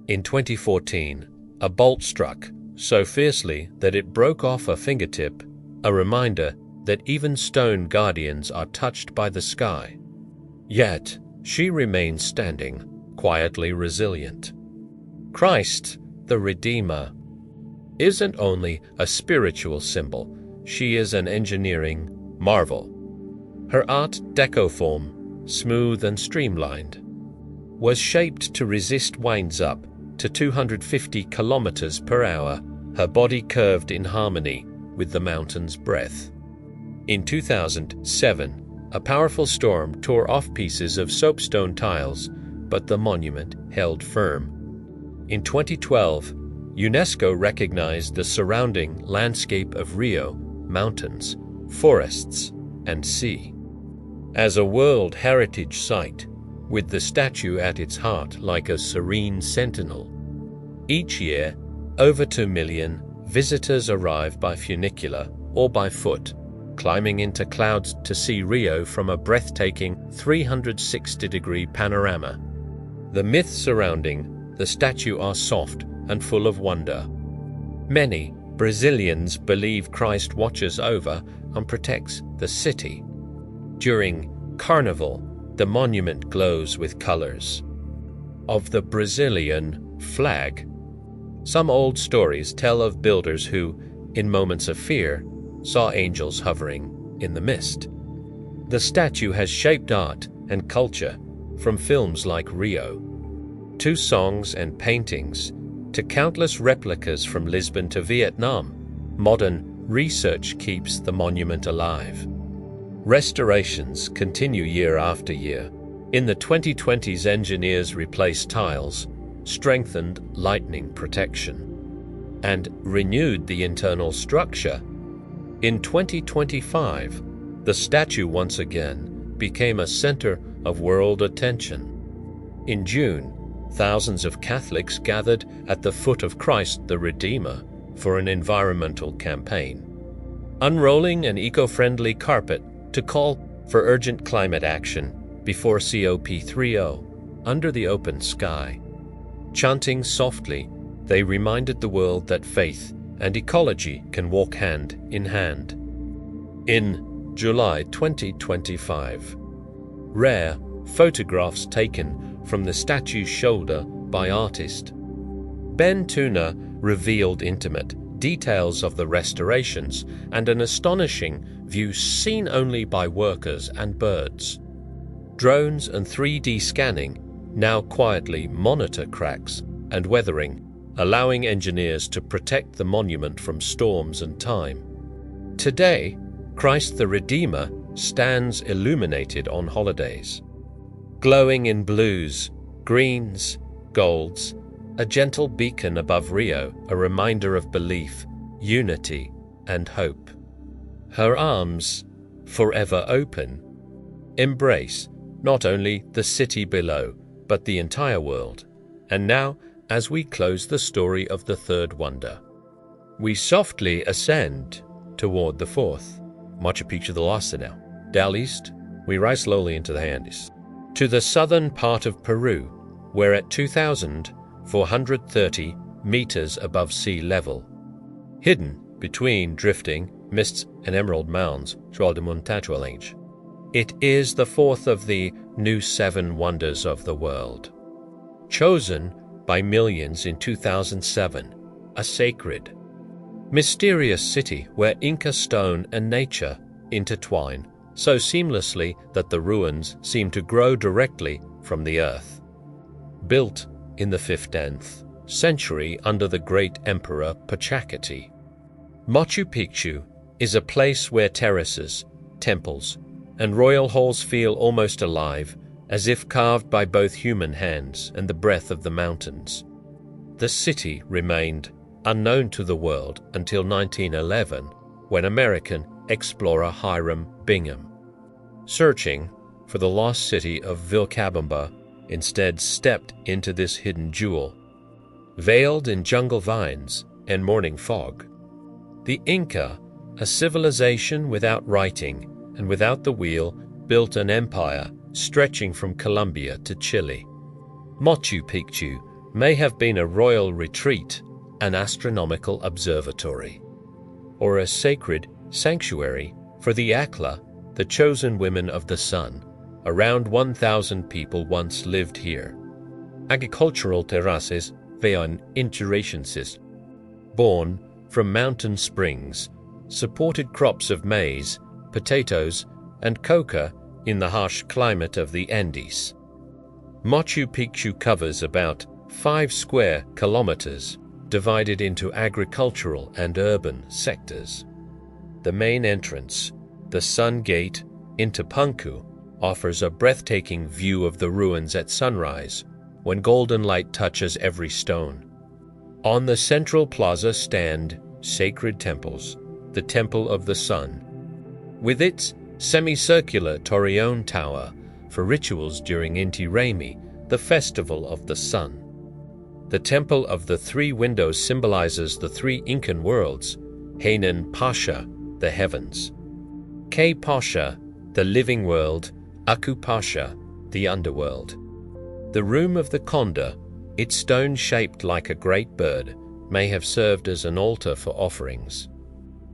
In 2014, a bolt struck so fiercely that it broke off a fingertip, a reminder that even stone guardians are touched by the sky. Yet, she remains standing, quietly resilient. Christ, the Redeemer, isn't only a spiritual symbol, she is an engineering marvel. Her Art Deco form, smooth and streamlined, was shaped to resist winds up to 250 kilometers per hour, her body curved in harmony with the mountain's breath. In 2007, a powerful storm tore off pieces of soapstone tiles, but the monument held firm. In 2012, UNESCO recognized the surrounding landscape of Rio, mountains, forests, and sea, as a World Heritage Site, with the statue at its heart like a serene sentinel. Each year, over 2 million visitors arrive by funicular or by foot, climbing into clouds to see Rio from a breathtaking 360-degree panorama. The myths surrounding the statue are soft and full of wonder. Many Brazilians believe Christ watches over and protects the city. During Carnival, the monument glows with colors of the Brazilian flag. Some old stories tell of builders who, in moments of fear, saw angels hovering in the mist. The statue has shaped art and culture, from films like Rio, to songs and paintings, to countless replicas from Lisbon to Vietnam. Modern research keeps the monument alive. Restorations continue year after year. In the 2020s, engineers replaced tiles, strengthened lightning protection, and renewed the internal structure. In 2025, the statue once again became a center of world attention. In June, thousands of Catholics gathered at the foot of Christ the Redeemer for an environmental campaign, unrolling an eco-friendly carpet to call for urgent climate action before COP30 under the open sky. Chanting softly, they reminded the world that faith and ecology can walk hand in hand. In July 2025, rare photographs taken from the statue's shoulder by artist Ben Tuna revealed intimate details of the restorations and an astonishing view seen only by workers and birds. Drones and 3D scanning now quietly monitor cracks and weathering, allowing engineers to protect the monument from storms and time. Today, Christ the Redeemer stands illuminated on holidays, glowing in blues, greens, golds, a gentle beacon above Rio, a reminder of belief, unity, and hope. Her arms, forever open, embrace not only the city below, but the entire world. And now, as we close the story of the third wonder, we softly ascend toward the fourth. Machu Picchu the Lhasa now. Down east, we rise slowly into the Andes, to the southern part of Peru, where at 2,430 meters above sea level, hidden between drifting mists and emerald mounds, it is the fourth of the new 7 wonders of the world. Chosen by millions in 2007, a sacred, mysterious city where Inca stone and nature intertwine so seamlessly that the ruins seem to grow directly from the earth. Built in the 15th century under the great emperor Pachacati, Machu Picchu is a place where terraces, temples, and royal halls feel almost alive, as if carved by both human hands and the breath of the mountains. The city remained unknown to the world until 1911, when American explorer Hiram Bingham, searching for the lost city of Vilcabamba, instead stepped into this hidden jewel. Veiled in jungle vines and morning fog, The Inca, a civilization without writing and without the wheel, built an empire stretching from Colombia to Chile. Machu Picchu may have been a royal retreat, an astronomical observatory, or a sacred sanctuary for the Akla, the chosen women of the sun. Around 1,000 people once lived here. Agricultural terraces vean interacensis, born from mountain springs, supported crops of maize, potatoes, and coca in the harsh climate of the Andes. Machu Picchu covers about 5 square kilometers, divided into agricultural and urban sectors. The main entrance, the Sun Gate into Punku, offers a breathtaking view of the ruins at sunrise, when golden light touches every stone. On the central plaza stand sacred temples, the Temple of the Sun, with its semicircular Torreon tower for rituals during Inti Raymi, the festival of the sun. The Temple of the Three Windows symbolizes the three Incan worlds, Hanan Pasha, the heavens, K Pasha, the living world, Aku Pasha, the underworld. The room of the Konda, its stone shaped like a great bird, may have served as an altar for offerings.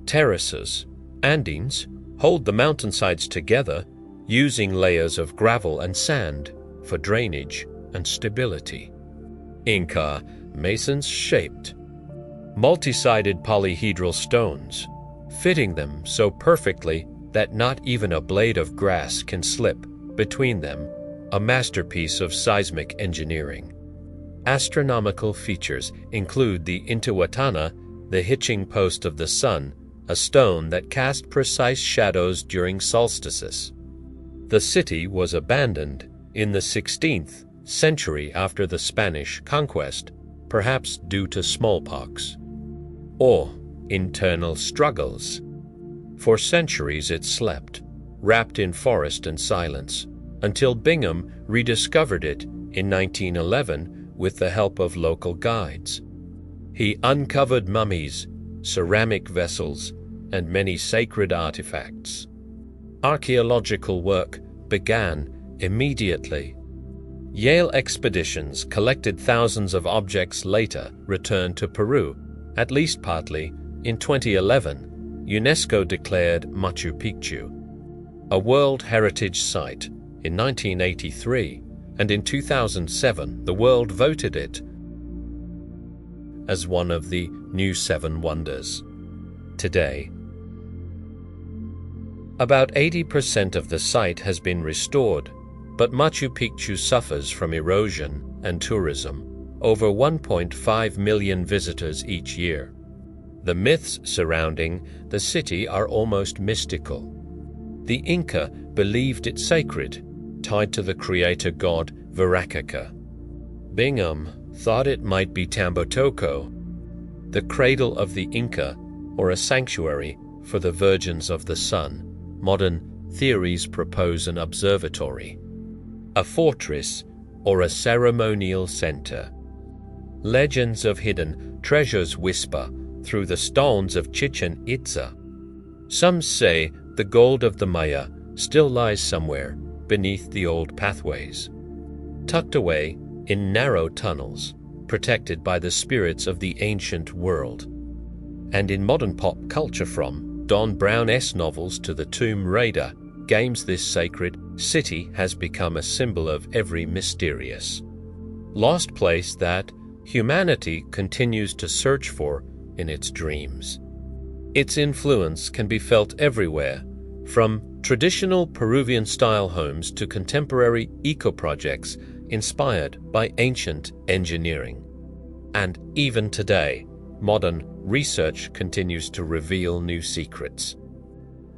Terraces, andines, hold the mountainsides together, using layers of gravel and sand for drainage and stability. Inca masons shaped multi-sided polyhedral stones, fitting them so perfectly that not even a blade of grass can slip between them, a masterpiece of seismic engineering. Astronomical features include the Intihuatana, the hitching post of the sun, a stone that cast precise shadows during solstices. The city was abandoned in the 16th century after the Spanish conquest, perhaps due to smallpox or internal struggles. For centuries it slept, wrapped in forest and silence, until Bingham rediscovered it in 1911 with the help of local guides. He uncovered mummies, ceramic vessels, and many sacred artifacts. Archaeological work began immediately. Yale expeditions collected thousands of objects later returned to Peru, at least partly. In 2011, UNESCO declared Machu Picchu a World Heritage Site. In 1983 and in 2007, the world voted it as one of the new 7 wonders. Today, about 80% of the site has been restored, but Machu Picchu suffers from erosion and tourism. Over 1.5 million visitors each year. The myths surrounding the city are almost mystical. The Inca believed it sacred, tied to the creator god Viracocha. Bingham thought it might be Tambotoko, the cradle of the Inca, or a sanctuary for the virgins of the sun. Modern theories propose an observatory, a fortress, or a ceremonial center. Legends of hidden treasures whisper through the stones of Chichen Itza. Some say the gold of the Maya still lies somewhere beneath the old pathways, tucked away in narrow tunnels, protected by the spirits of the ancient world. And in modern pop culture, from Don Brown-esque novels to the Tomb Raider games, this sacred city has become a symbol of every mysterious, lost place that humanity continues to search for in its dreams. Its influence can be felt everywhere, from traditional Peruvian-style homes to contemporary eco-projects inspired by ancient engineering. And even today, modern research continues to reveal new secrets.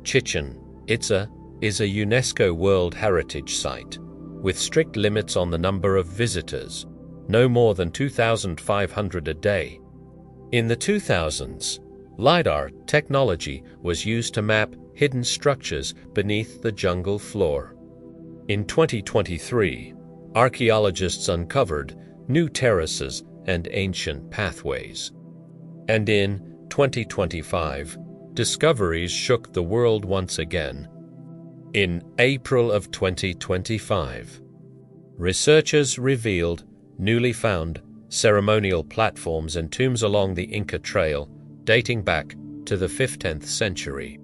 Chichen Itza is a UNESCO World Heritage Site, with strict limits on the number of visitors, no more than 2,500 a day. In the 2000s, LiDAR technology was used to map hidden structures beneath the jungle floor. In 2023, archaeologists uncovered new terraces and ancient pathways. And in 2025, discoveries shook the world once again. In April of 2025, researchers revealed newly found ceremonial platforms and tombs along the Inca Trail dating back to the 15th century.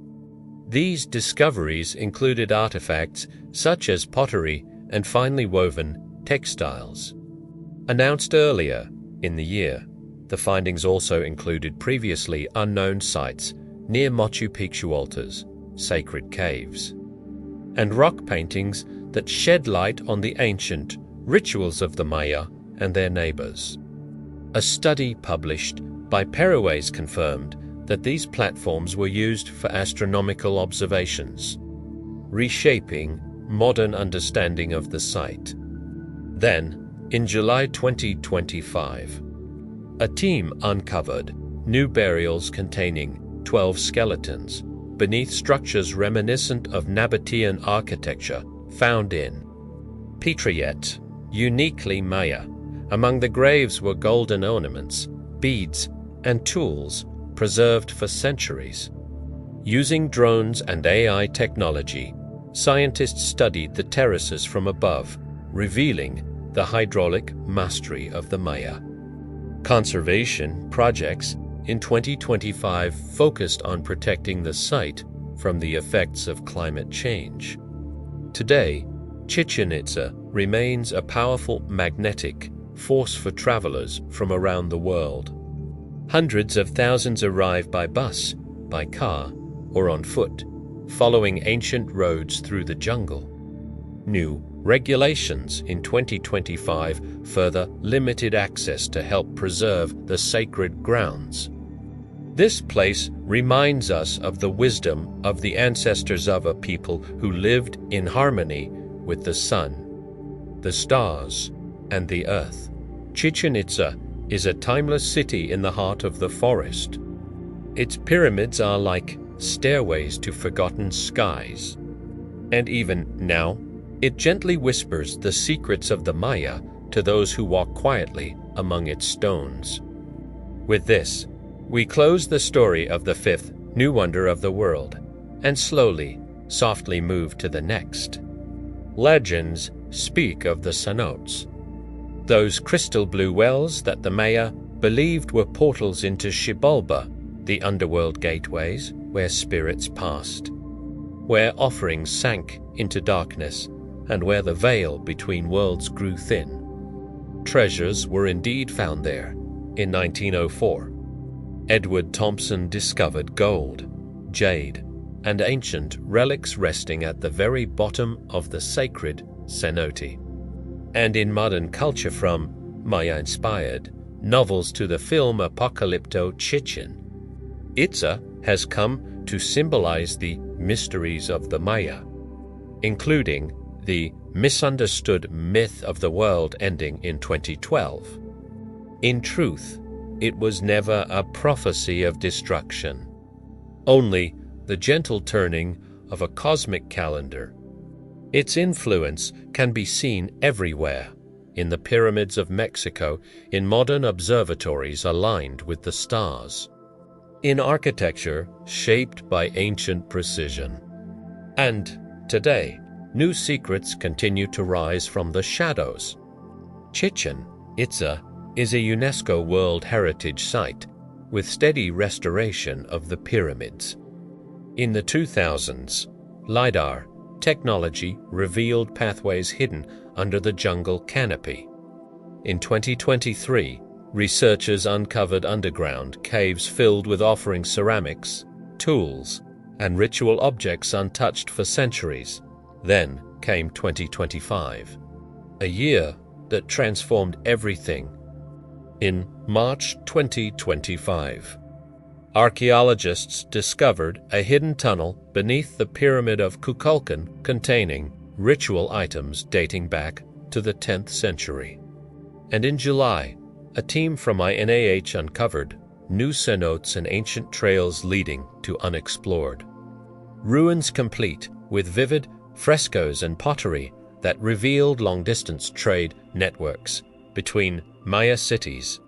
These discoveries included artifacts such as pottery and finely woven textiles. Announced earlier in the year, the findings also included previously unknown sites near Machu Picchu altars, sacred caves, and rock paintings that shed light on the ancient rituals of the Maya and their neighbors. A study published by Peruwais confirmed that these platforms were used for astronomical observations, reshaping modern understanding of the site. Then, in July 2025, a team uncovered new burials containing 12 skeletons beneath structures reminiscent of Nabatean architecture found in Pitrayet, uniquely Maya. Among the graves were golden ornaments, beads, and tools preserved for centuries. Using drones and AI technology, scientists studied the terraces from above, revealing the hydraulic mastery of the Maya. Conservation projects in 2025 focused on protecting the site from the effects of climate change. Today, Chichén Itzá remains a powerful magnetic force for travelers from around the world. Hundreds of thousands arrive by bus, by car, or on foot, following ancient roads through the jungle. New regulations in 2025 further limited access to help preserve the sacred grounds. This place reminds us of the wisdom of the ancestors of a people who lived in harmony with the sun, the stars, and the earth. Chichén Itzá is a timeless city in the heart of the forest. Its pyramids are like stairways to forgotten skies. And even now, it gently whispers the secrets of the Maya to those who walk quietly among its stones. With this, we close the story of the fifth new wonder of the world, and slowly, softly move to the next. Legends speak of the cenotes, those crystal blue wells that the Maya believed were portals into Xibalba, the underworld gateways where spirits passed, where offerings sank into darkness, and where the veil between worlds grew thin. Treasures were indeed found there. In 1904, Edward Thompson discovered gold, jade, and ancient relics resting at the very bottom of the sacred cenote. And in modern culture, from Maya-inspired novels to the film Apocalypto Chichén Itzá has come to symbolize the mysteries of the Maya, including the misunderstood myth of the world ending in 2012. In truth, it was never a prophecy of destruction, only the gentle turning of a cosmic calendar. Its influence can be seen everywhere, in the pyramids of Mexico, in modern observatories aligned with the stars, in architecture shaped by ancient precision. And today, new secrets continue to rise from the shadows. Chichén Itzá is a UNESCO World Heritage Site with steady restoration of the pyramids. In the 2000s, LiDAR technology revealed pathways hidden under the jungle canopy. In 2023, researchers uncovered underground caves filled with offering ceramics, tools, and ritual objects untouched for centuries. Then came 2025, a year that transformed everything. In March 2025, archaeologists discovered a hidden tunnel beneath the Pyramid of Kukulkan containing ritual items dating back to the 10th century. And in July, a team from INAH uncovered new cenotes and ancient trails leading to unexplored ruins, complete with vivid frescoes and pottery that revealed long-distance trade networks between Maya cities.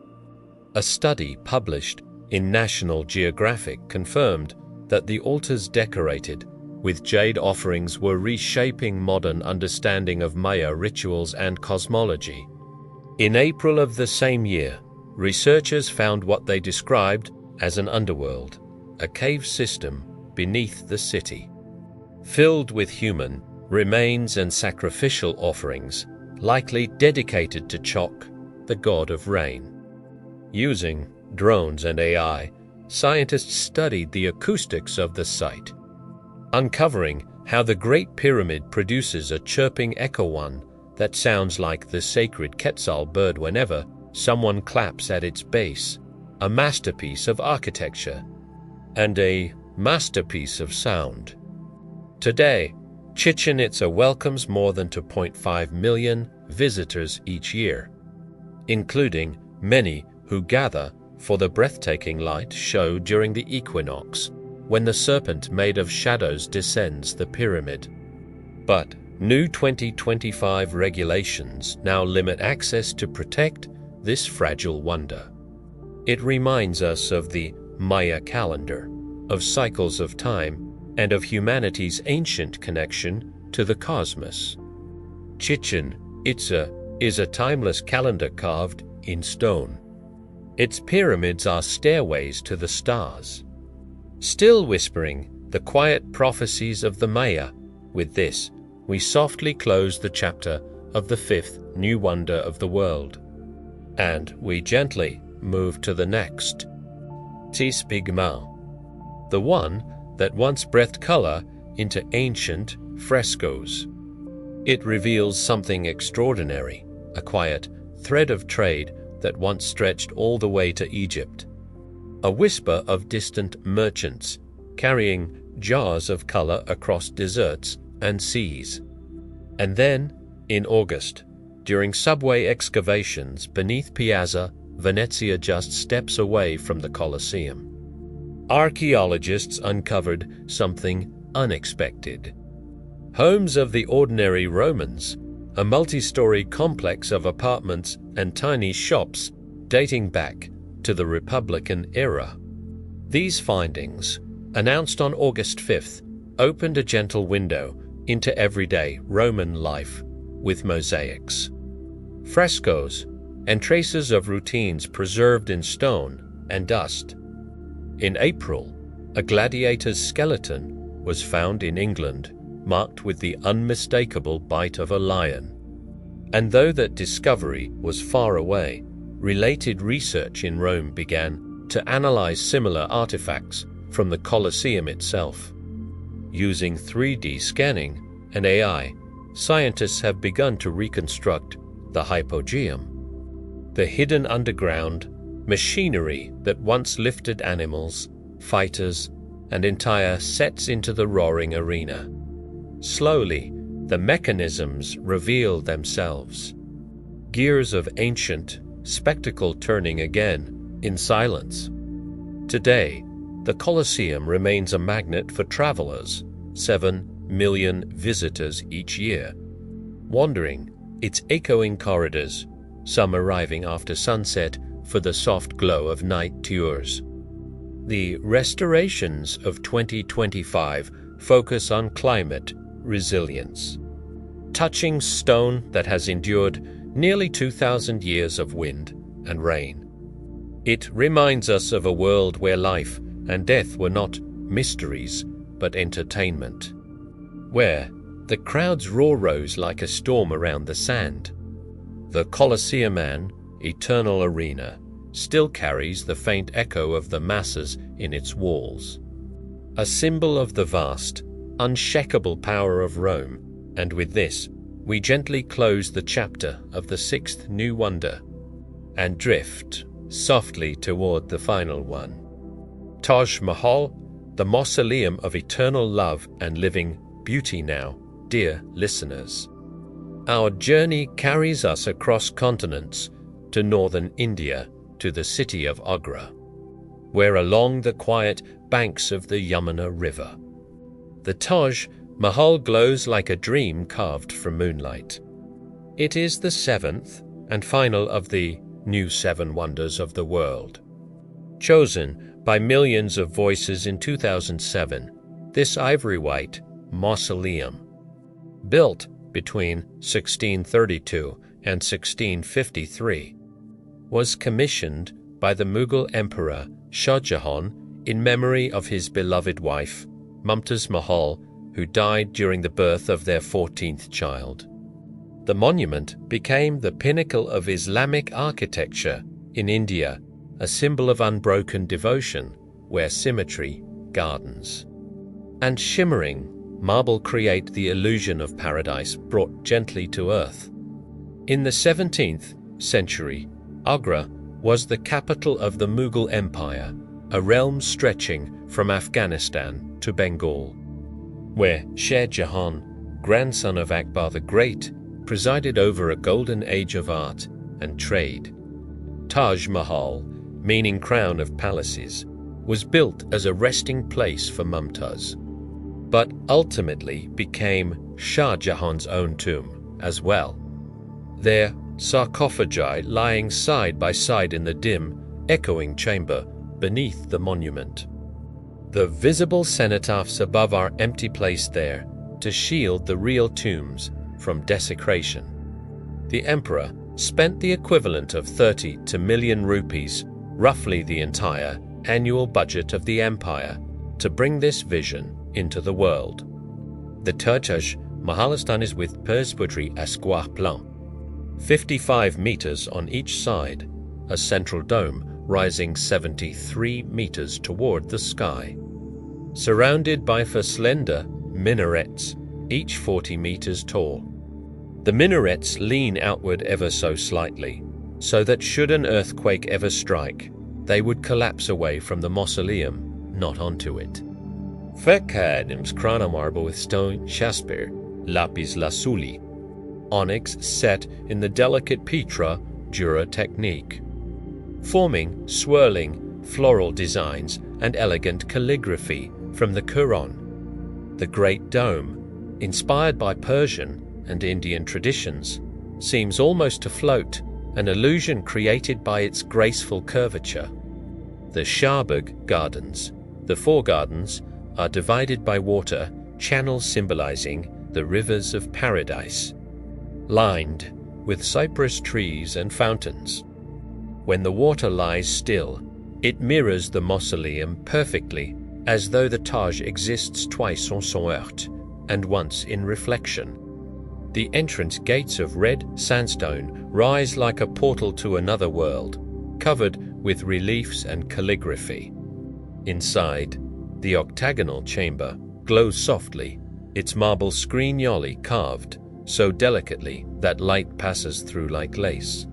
A study published in National Geographic confirmed that the altars decorated with jade offerings were reshaping modern understanding of Maya rituals and cosmology. In April of the same year, researchers found what they described as an underworld, a cave system beneath the city, filled with human remains and sacrificial offerings, likely dedicated to Chok, the god of rain. Using drones and AI, scientists studied the acoustics of the site, uncovering how the Great Pyramid produces a chirping echo one that sounds like the sacred Quetzal bird whenever someone claps at its base, a masterpiece of architecture and a masterpiece of sound. Today, Chichen Itza welcomes more than 2.5 million visitors each year, including many who gather for the breathtaking light show during the equinox, when the serpent made of shadows descends the pyramid. But new 2025 regulations now limit access to protect this fragile wonder. It reminds us of the Maya calendar, of cycles of time, and of humanity's ancient connection to the cosmos. Chichen Itza is a timeless calendar carved in stone. Its pyramids are stairways to the stars, still whispering the quiet prophecies of the Maya. With this, we softly close the chapter of the fifth new wonder of the world, and we gently move to the next, Tispigma, the one that once breathed color into ancient frescoes. It reveals something extraordinary, a quiet thread of trade that once stretched all the way to Egypt, a whisper of distant merchants carrying jars of color across deserts and seas. And then, in August, during subway excavations beneath Piazza, Venezia just steps away from the Colosseum, archaeologists uncovered something unexpected. Homes of the ordinary Romans, a multi-story complex of apartments and tiny shops dating back to the Republican era. These findings, announced on August 5th, opened a gentle window into everyday Roman life with mosaics, frescoes, and traces of routines preserved in stone and dust. In April, a gladiator's skeleton was found in England, marked with the unmistakable bite of a lion. And though that discovery was far away, related research in Rome began to analyze similar artifacts from the Colosseum itself. Using 3D scanning and AI, scientists have begun to reconstruct the hypogeum, the hidden underground machinery that once lifted animals, fighters, and entire sets into the roaring arena. Slowly, the mechanisms reveal themselves, gears of ancient spectacle turning again in silence. Today, the Colosseum remains a magnet for travelers, 7 million visitors each year, wandering its echoing corridors, some arriving after sunset for the soft glow of night tours. The restorations of 2025 focus on climate resilience, touching stone that has endured nearly 2,000 years of wind and rain. It reminds us of a world where life and death were not mysteries but entertainment, where the crowd's roar rose like a storm around the sand. The Colosseum, an eternal arena, still carries the faint echo of the masses in its walls, a symbol of the vast, unshakable power of Rome. And with this, we gently close the chapter of the sixth new wonder and drift softly toward the final one. Taj Mahal, the mausoleum of eternal love and living beauty now, dear listeners. Our journey carries us across continents to northern India, to the city of Agra, where along the quiet banks of the Yamuna River, the Taj Mahal glows like a dream carved from moonlight. It is the seventh and final of the new 7 wonders of the world. chosen by millions of voices in 2007, this ivory-white mausoleum, built between 1632 and 1653, was commissioned by the Mughal Emperor Shah Jahan in memory of his beloved wife, Mumtaz Mahal, who died during the birth of their 14th child. The monument became the pinnacle of Islamic architecture in India, a symbol of unbroken devotion where symmetry gardens. And shimmering marble create the illusion of paradise brought gently to earth. In the 17th century, Agra was the capital of the Mughal Empire, a realm stretching from Afghanistan to Bengal, where Shah Jahan, grandson of Akbar the Great, presided over a golden age of art and trade. Taj Mahal, meaning crown of palaces, was built as a resting place for Mumtaz, but ultimately became Shah Jahan's own tomb as well. Their sarcophagi lying side by side in the dim, echoing chamber beneath the monument. The visible cenotaphs above are empty place there to shield the real tombs from desecration. The emperor spent the equivalent of 30 million rupees, roughly the entire annual budget of the empire, to bring this vision into the world. The Taj Mahalistan is with presbytery esquire plan, 55 meters on each side, a central dome rising 73 meters toward the sky, surrounded by four slender minarets, each 40 meters tall. The minarets lean outward ever so slightly, so that should an earthquake ever strike, they would collapse away from the mausoleum, not onto it. Verkadim's Krana marble with stone jasper, lapis lazuli, onyx set in the delicate Petra Jura technique, forming swirling floral designs and elegant calligraphy from the Quran. The Great Dome, inspired by Persian and Indian traditions, seems almost to float, an illusion created by its graceful curvature. The Shahbag Gardens, the four gardens, are divided by water, channels symbolizing the rivers of paradise, lined with cypress trees and fountains. When the water lies still, it mirrors the mausoleum perfectly, as though the Taj exists twice en son heure and once in reflection. The entrance gates of red sandstone rise like a portal to another world, covered with reliefs and calligraphy. Inside, the octagonal chamber glows softly, its marble scrignoli carved so delicately that light passes through like lace.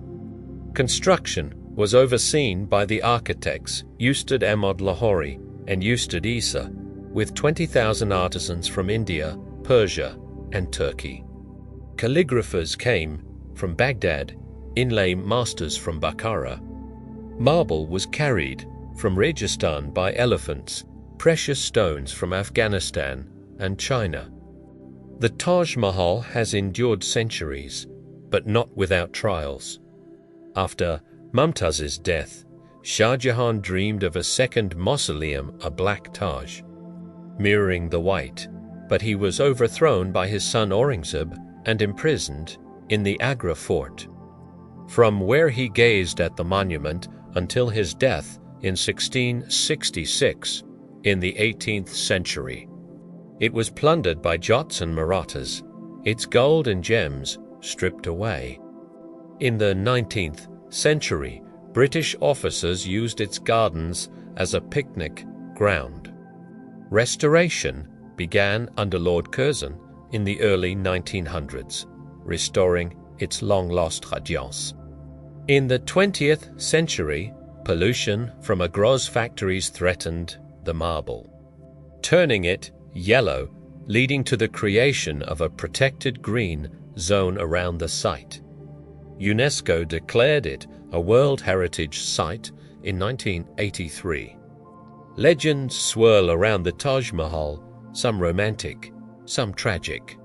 Construction was overseen by the architects Ustad Ahmad Lahori and Ustad Isa, with 20,000 artisans from India, Persia, and Turkey. Calligraphers came from Baghdad, inlay masters from Bukhara. Marble was carried from Rajasthan by elephants, precious stones from Afghanistan and China. The Taj Mahal has endured centuries, but not without trials. After Mumtaz's death, Shah Jahan dreamed of a second mausoleum, a black Taj, mirroring the white, but he was overthrown by his son Aurangzeb and imprisoned in the Agra fort. From where he gazed at the monument until his death in 1666 in the 18th century. It was plundered by Jots and Marathas, its gold and gems stripped away. In the 19th century, British officers used its gardens as a picnic ground. Restoration began under Lord Curzon in the early 1900s, restoring its long-lost radiance. In the 20th century, pollution from Agros factories threatened the marble, turning it yellow, leading to the creation of a protected green zone around the site. UNESCO declared it a World Heritage Site in 1983. Legends swirl around the Taj Mahal, some romantic, some tragic.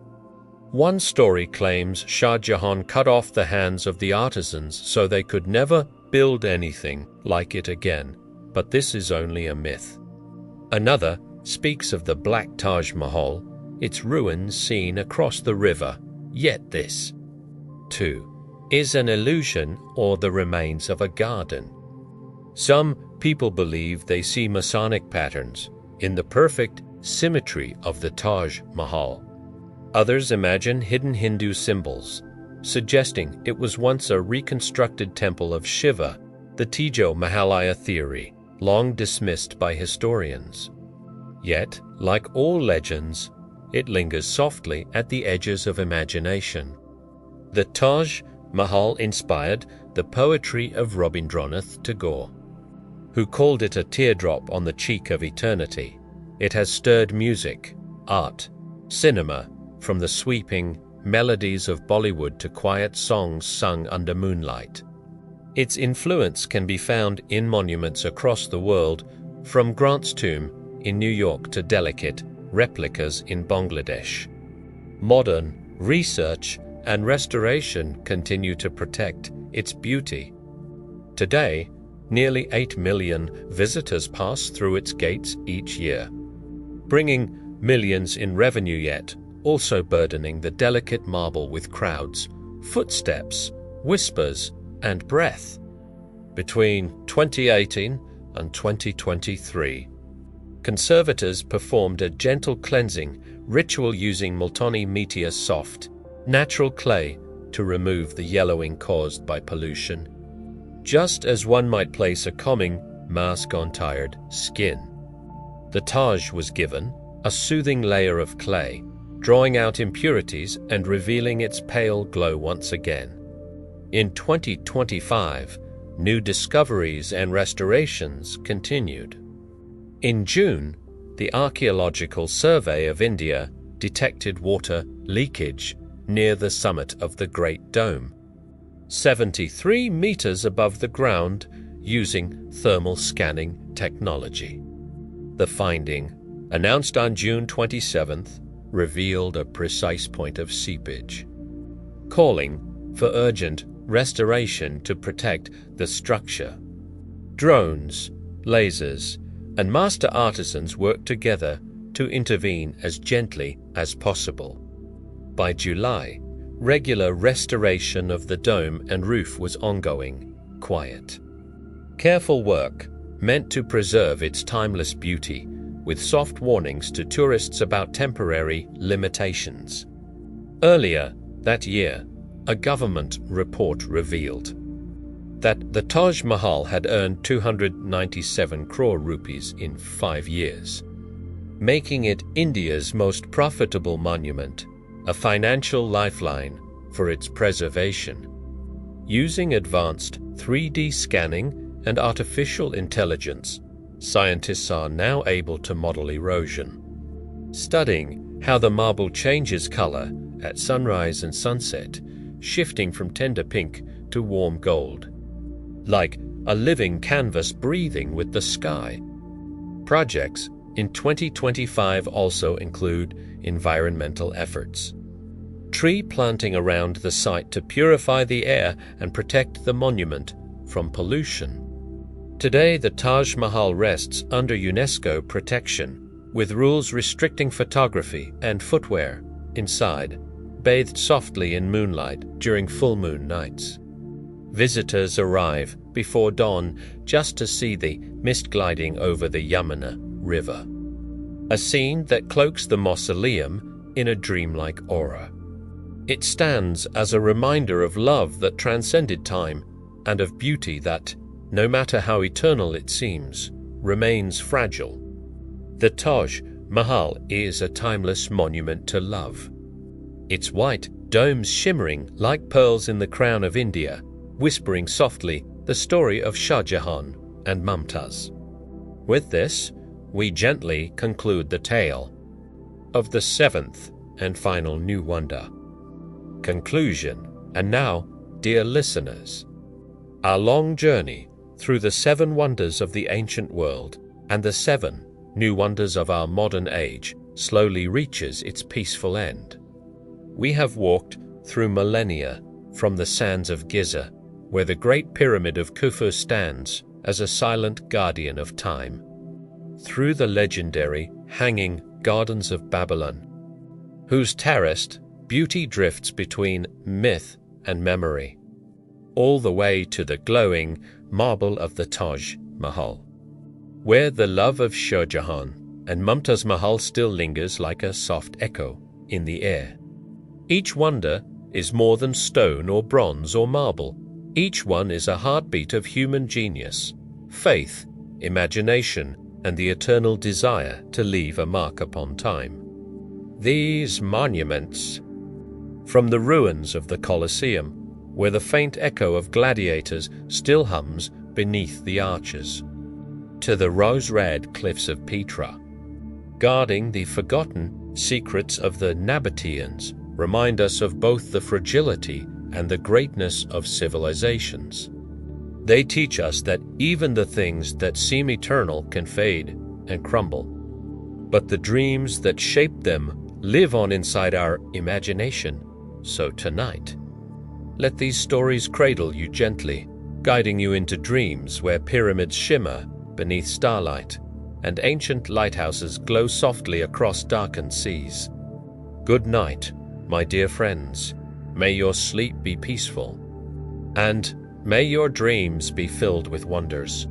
One story claims Shah Jahan cut off the hands of the artisans so they could never build anything like it again, but this is only a myth. Another speaks of the Black Taj Mahal, its ruins seen across the river, yet this, too, is an illusion or the remains of a garden. Some people believe they see Masonic patterns in the perfect symmetry of the Taj Mahal. Others imagine hidden Hindu symbols, suggesting it was once a reconstructed temple of Shiva, the Tijo Mahalaya theory, long dismissed by historians. Yet, like all legends, it lingers softly at the edges of imagination. The Taj Mahal inspired the poetry of Rabindranath Tagore, who called it a teardrop on the cheek of eternity. It has stirred music, art, cinema, from the sweeping melodies of Bollywood to quiet songs sung under moonlight. Its influence can be found in monuments across the world, from Grant's tomb in New York to delicate replicas in Bangladesh. Modern research and restoration continue to protect its beauty. Today, nearly 8 million visitors pass through its gates each year, bringing millions in revenue, yet also burdening the delicate marble with crowds, footsteps, whispers, and breath. Between 2018 and 2023, conservators performed a gentle cleansing ritual using Multani Meteor soft, natural clay to remove the yellowing caused by pollution, just as one might place a calming mask on tired skin. The Taj was given a soothing layer of clay, drawing out impurities and revealing its pale glow once again. In 2025, new discoveries and restorations continued. In June, the Archaeological Survey of India detected water leakage near the summit of the Great Dome, 73 meters above the ground, using thermal scanning technology. The finding, announced on June 27th, revealed a precise point of seepage, calling for urgent restoration to protect the structure. Drones, lasers, and master artisans worked together to intervene as gently as possible. By July, regular restoration of the dome and roof was ongoing, quiet. Careful work meant to preserve its timeless beauty, with soft warnings to tourists about temporary limitations. Earlier that year, a government report revealed that the Taj Mahal had earned 297 crore rupees in 5 years, making it India's most profitable monument, a financial lifeline for its preservation. Using advanced 3D scanning and artificial intelligence, scientists are now able to model erosion, studying how the marble changes color at sunrise and sunset, shifting from tender pink to warm gold, like a living canvas breathing with the sky. Projects in 2025 also include environmental efforts. Tree planting around the site to purify the air and protect the monument from pollution. Today, the Taj Mahal rests under UNESCO protection, with rules restricting photography and footwear inside, bathed softly in moonlight during full moon nights. Visitors arrive before dawn just to see the mist gliding over the Yamuna River, a scene that cloaks the mausoleum in a dreamlike aura. It stands as a reminder of love that transcended time and of beauty that, no matter how eternal it seems, remains fragile. The Taj Mahal is a timeless monument to love. Its white domes shimmering like pearls in the crown of India, whispering softly the story of Shah Jahan and Mumtaz. With this, we gently conclude the tale of the seventh and final new wonder. Conclusion. And now, dear listeners, our long journey through the 7 wonders of the ancient world and the 7 new wonders of our modern age slowly reaches its peaceful end. We have walked through millennia from the sands of Giza, where the Great Pyramid of Khufu stands as a silent guardian of time. Through the legendary hanging gardens of Babylon, whose terraced beauty drifts between myth and memory, all the way to the glowing marble of the Taj Mahal, where the love of Shah Jahan and Mumtaz Mahal still lingers like a soft echo in the air. Each wonder is more than stone or bronze or marble. Each one is a heartbeat of human genius, faith, imagination, and the eternal desire to leave a mark upon time. These monuments, from the ruins of the Colosseum, where the faint echo of gladiators still hums beneath the arches, to the rose-red cliffs of Petra, guarding the forgotten secrets of the Nabateans, remind us of both the fragility and the greatness of civilizations. They teach us that even the things that seem eternal can fade and crumble, but the dreams that shape them live on inside our imagination. So tonight, let these stories cradle you gently, guiding you into dreams where pyramids shimmer beneath starlight and ancient lighthouses glow softly across darkened seas. Good night, my dear friends. May your sleep be peaceful, and may your dreams be filled with wonders.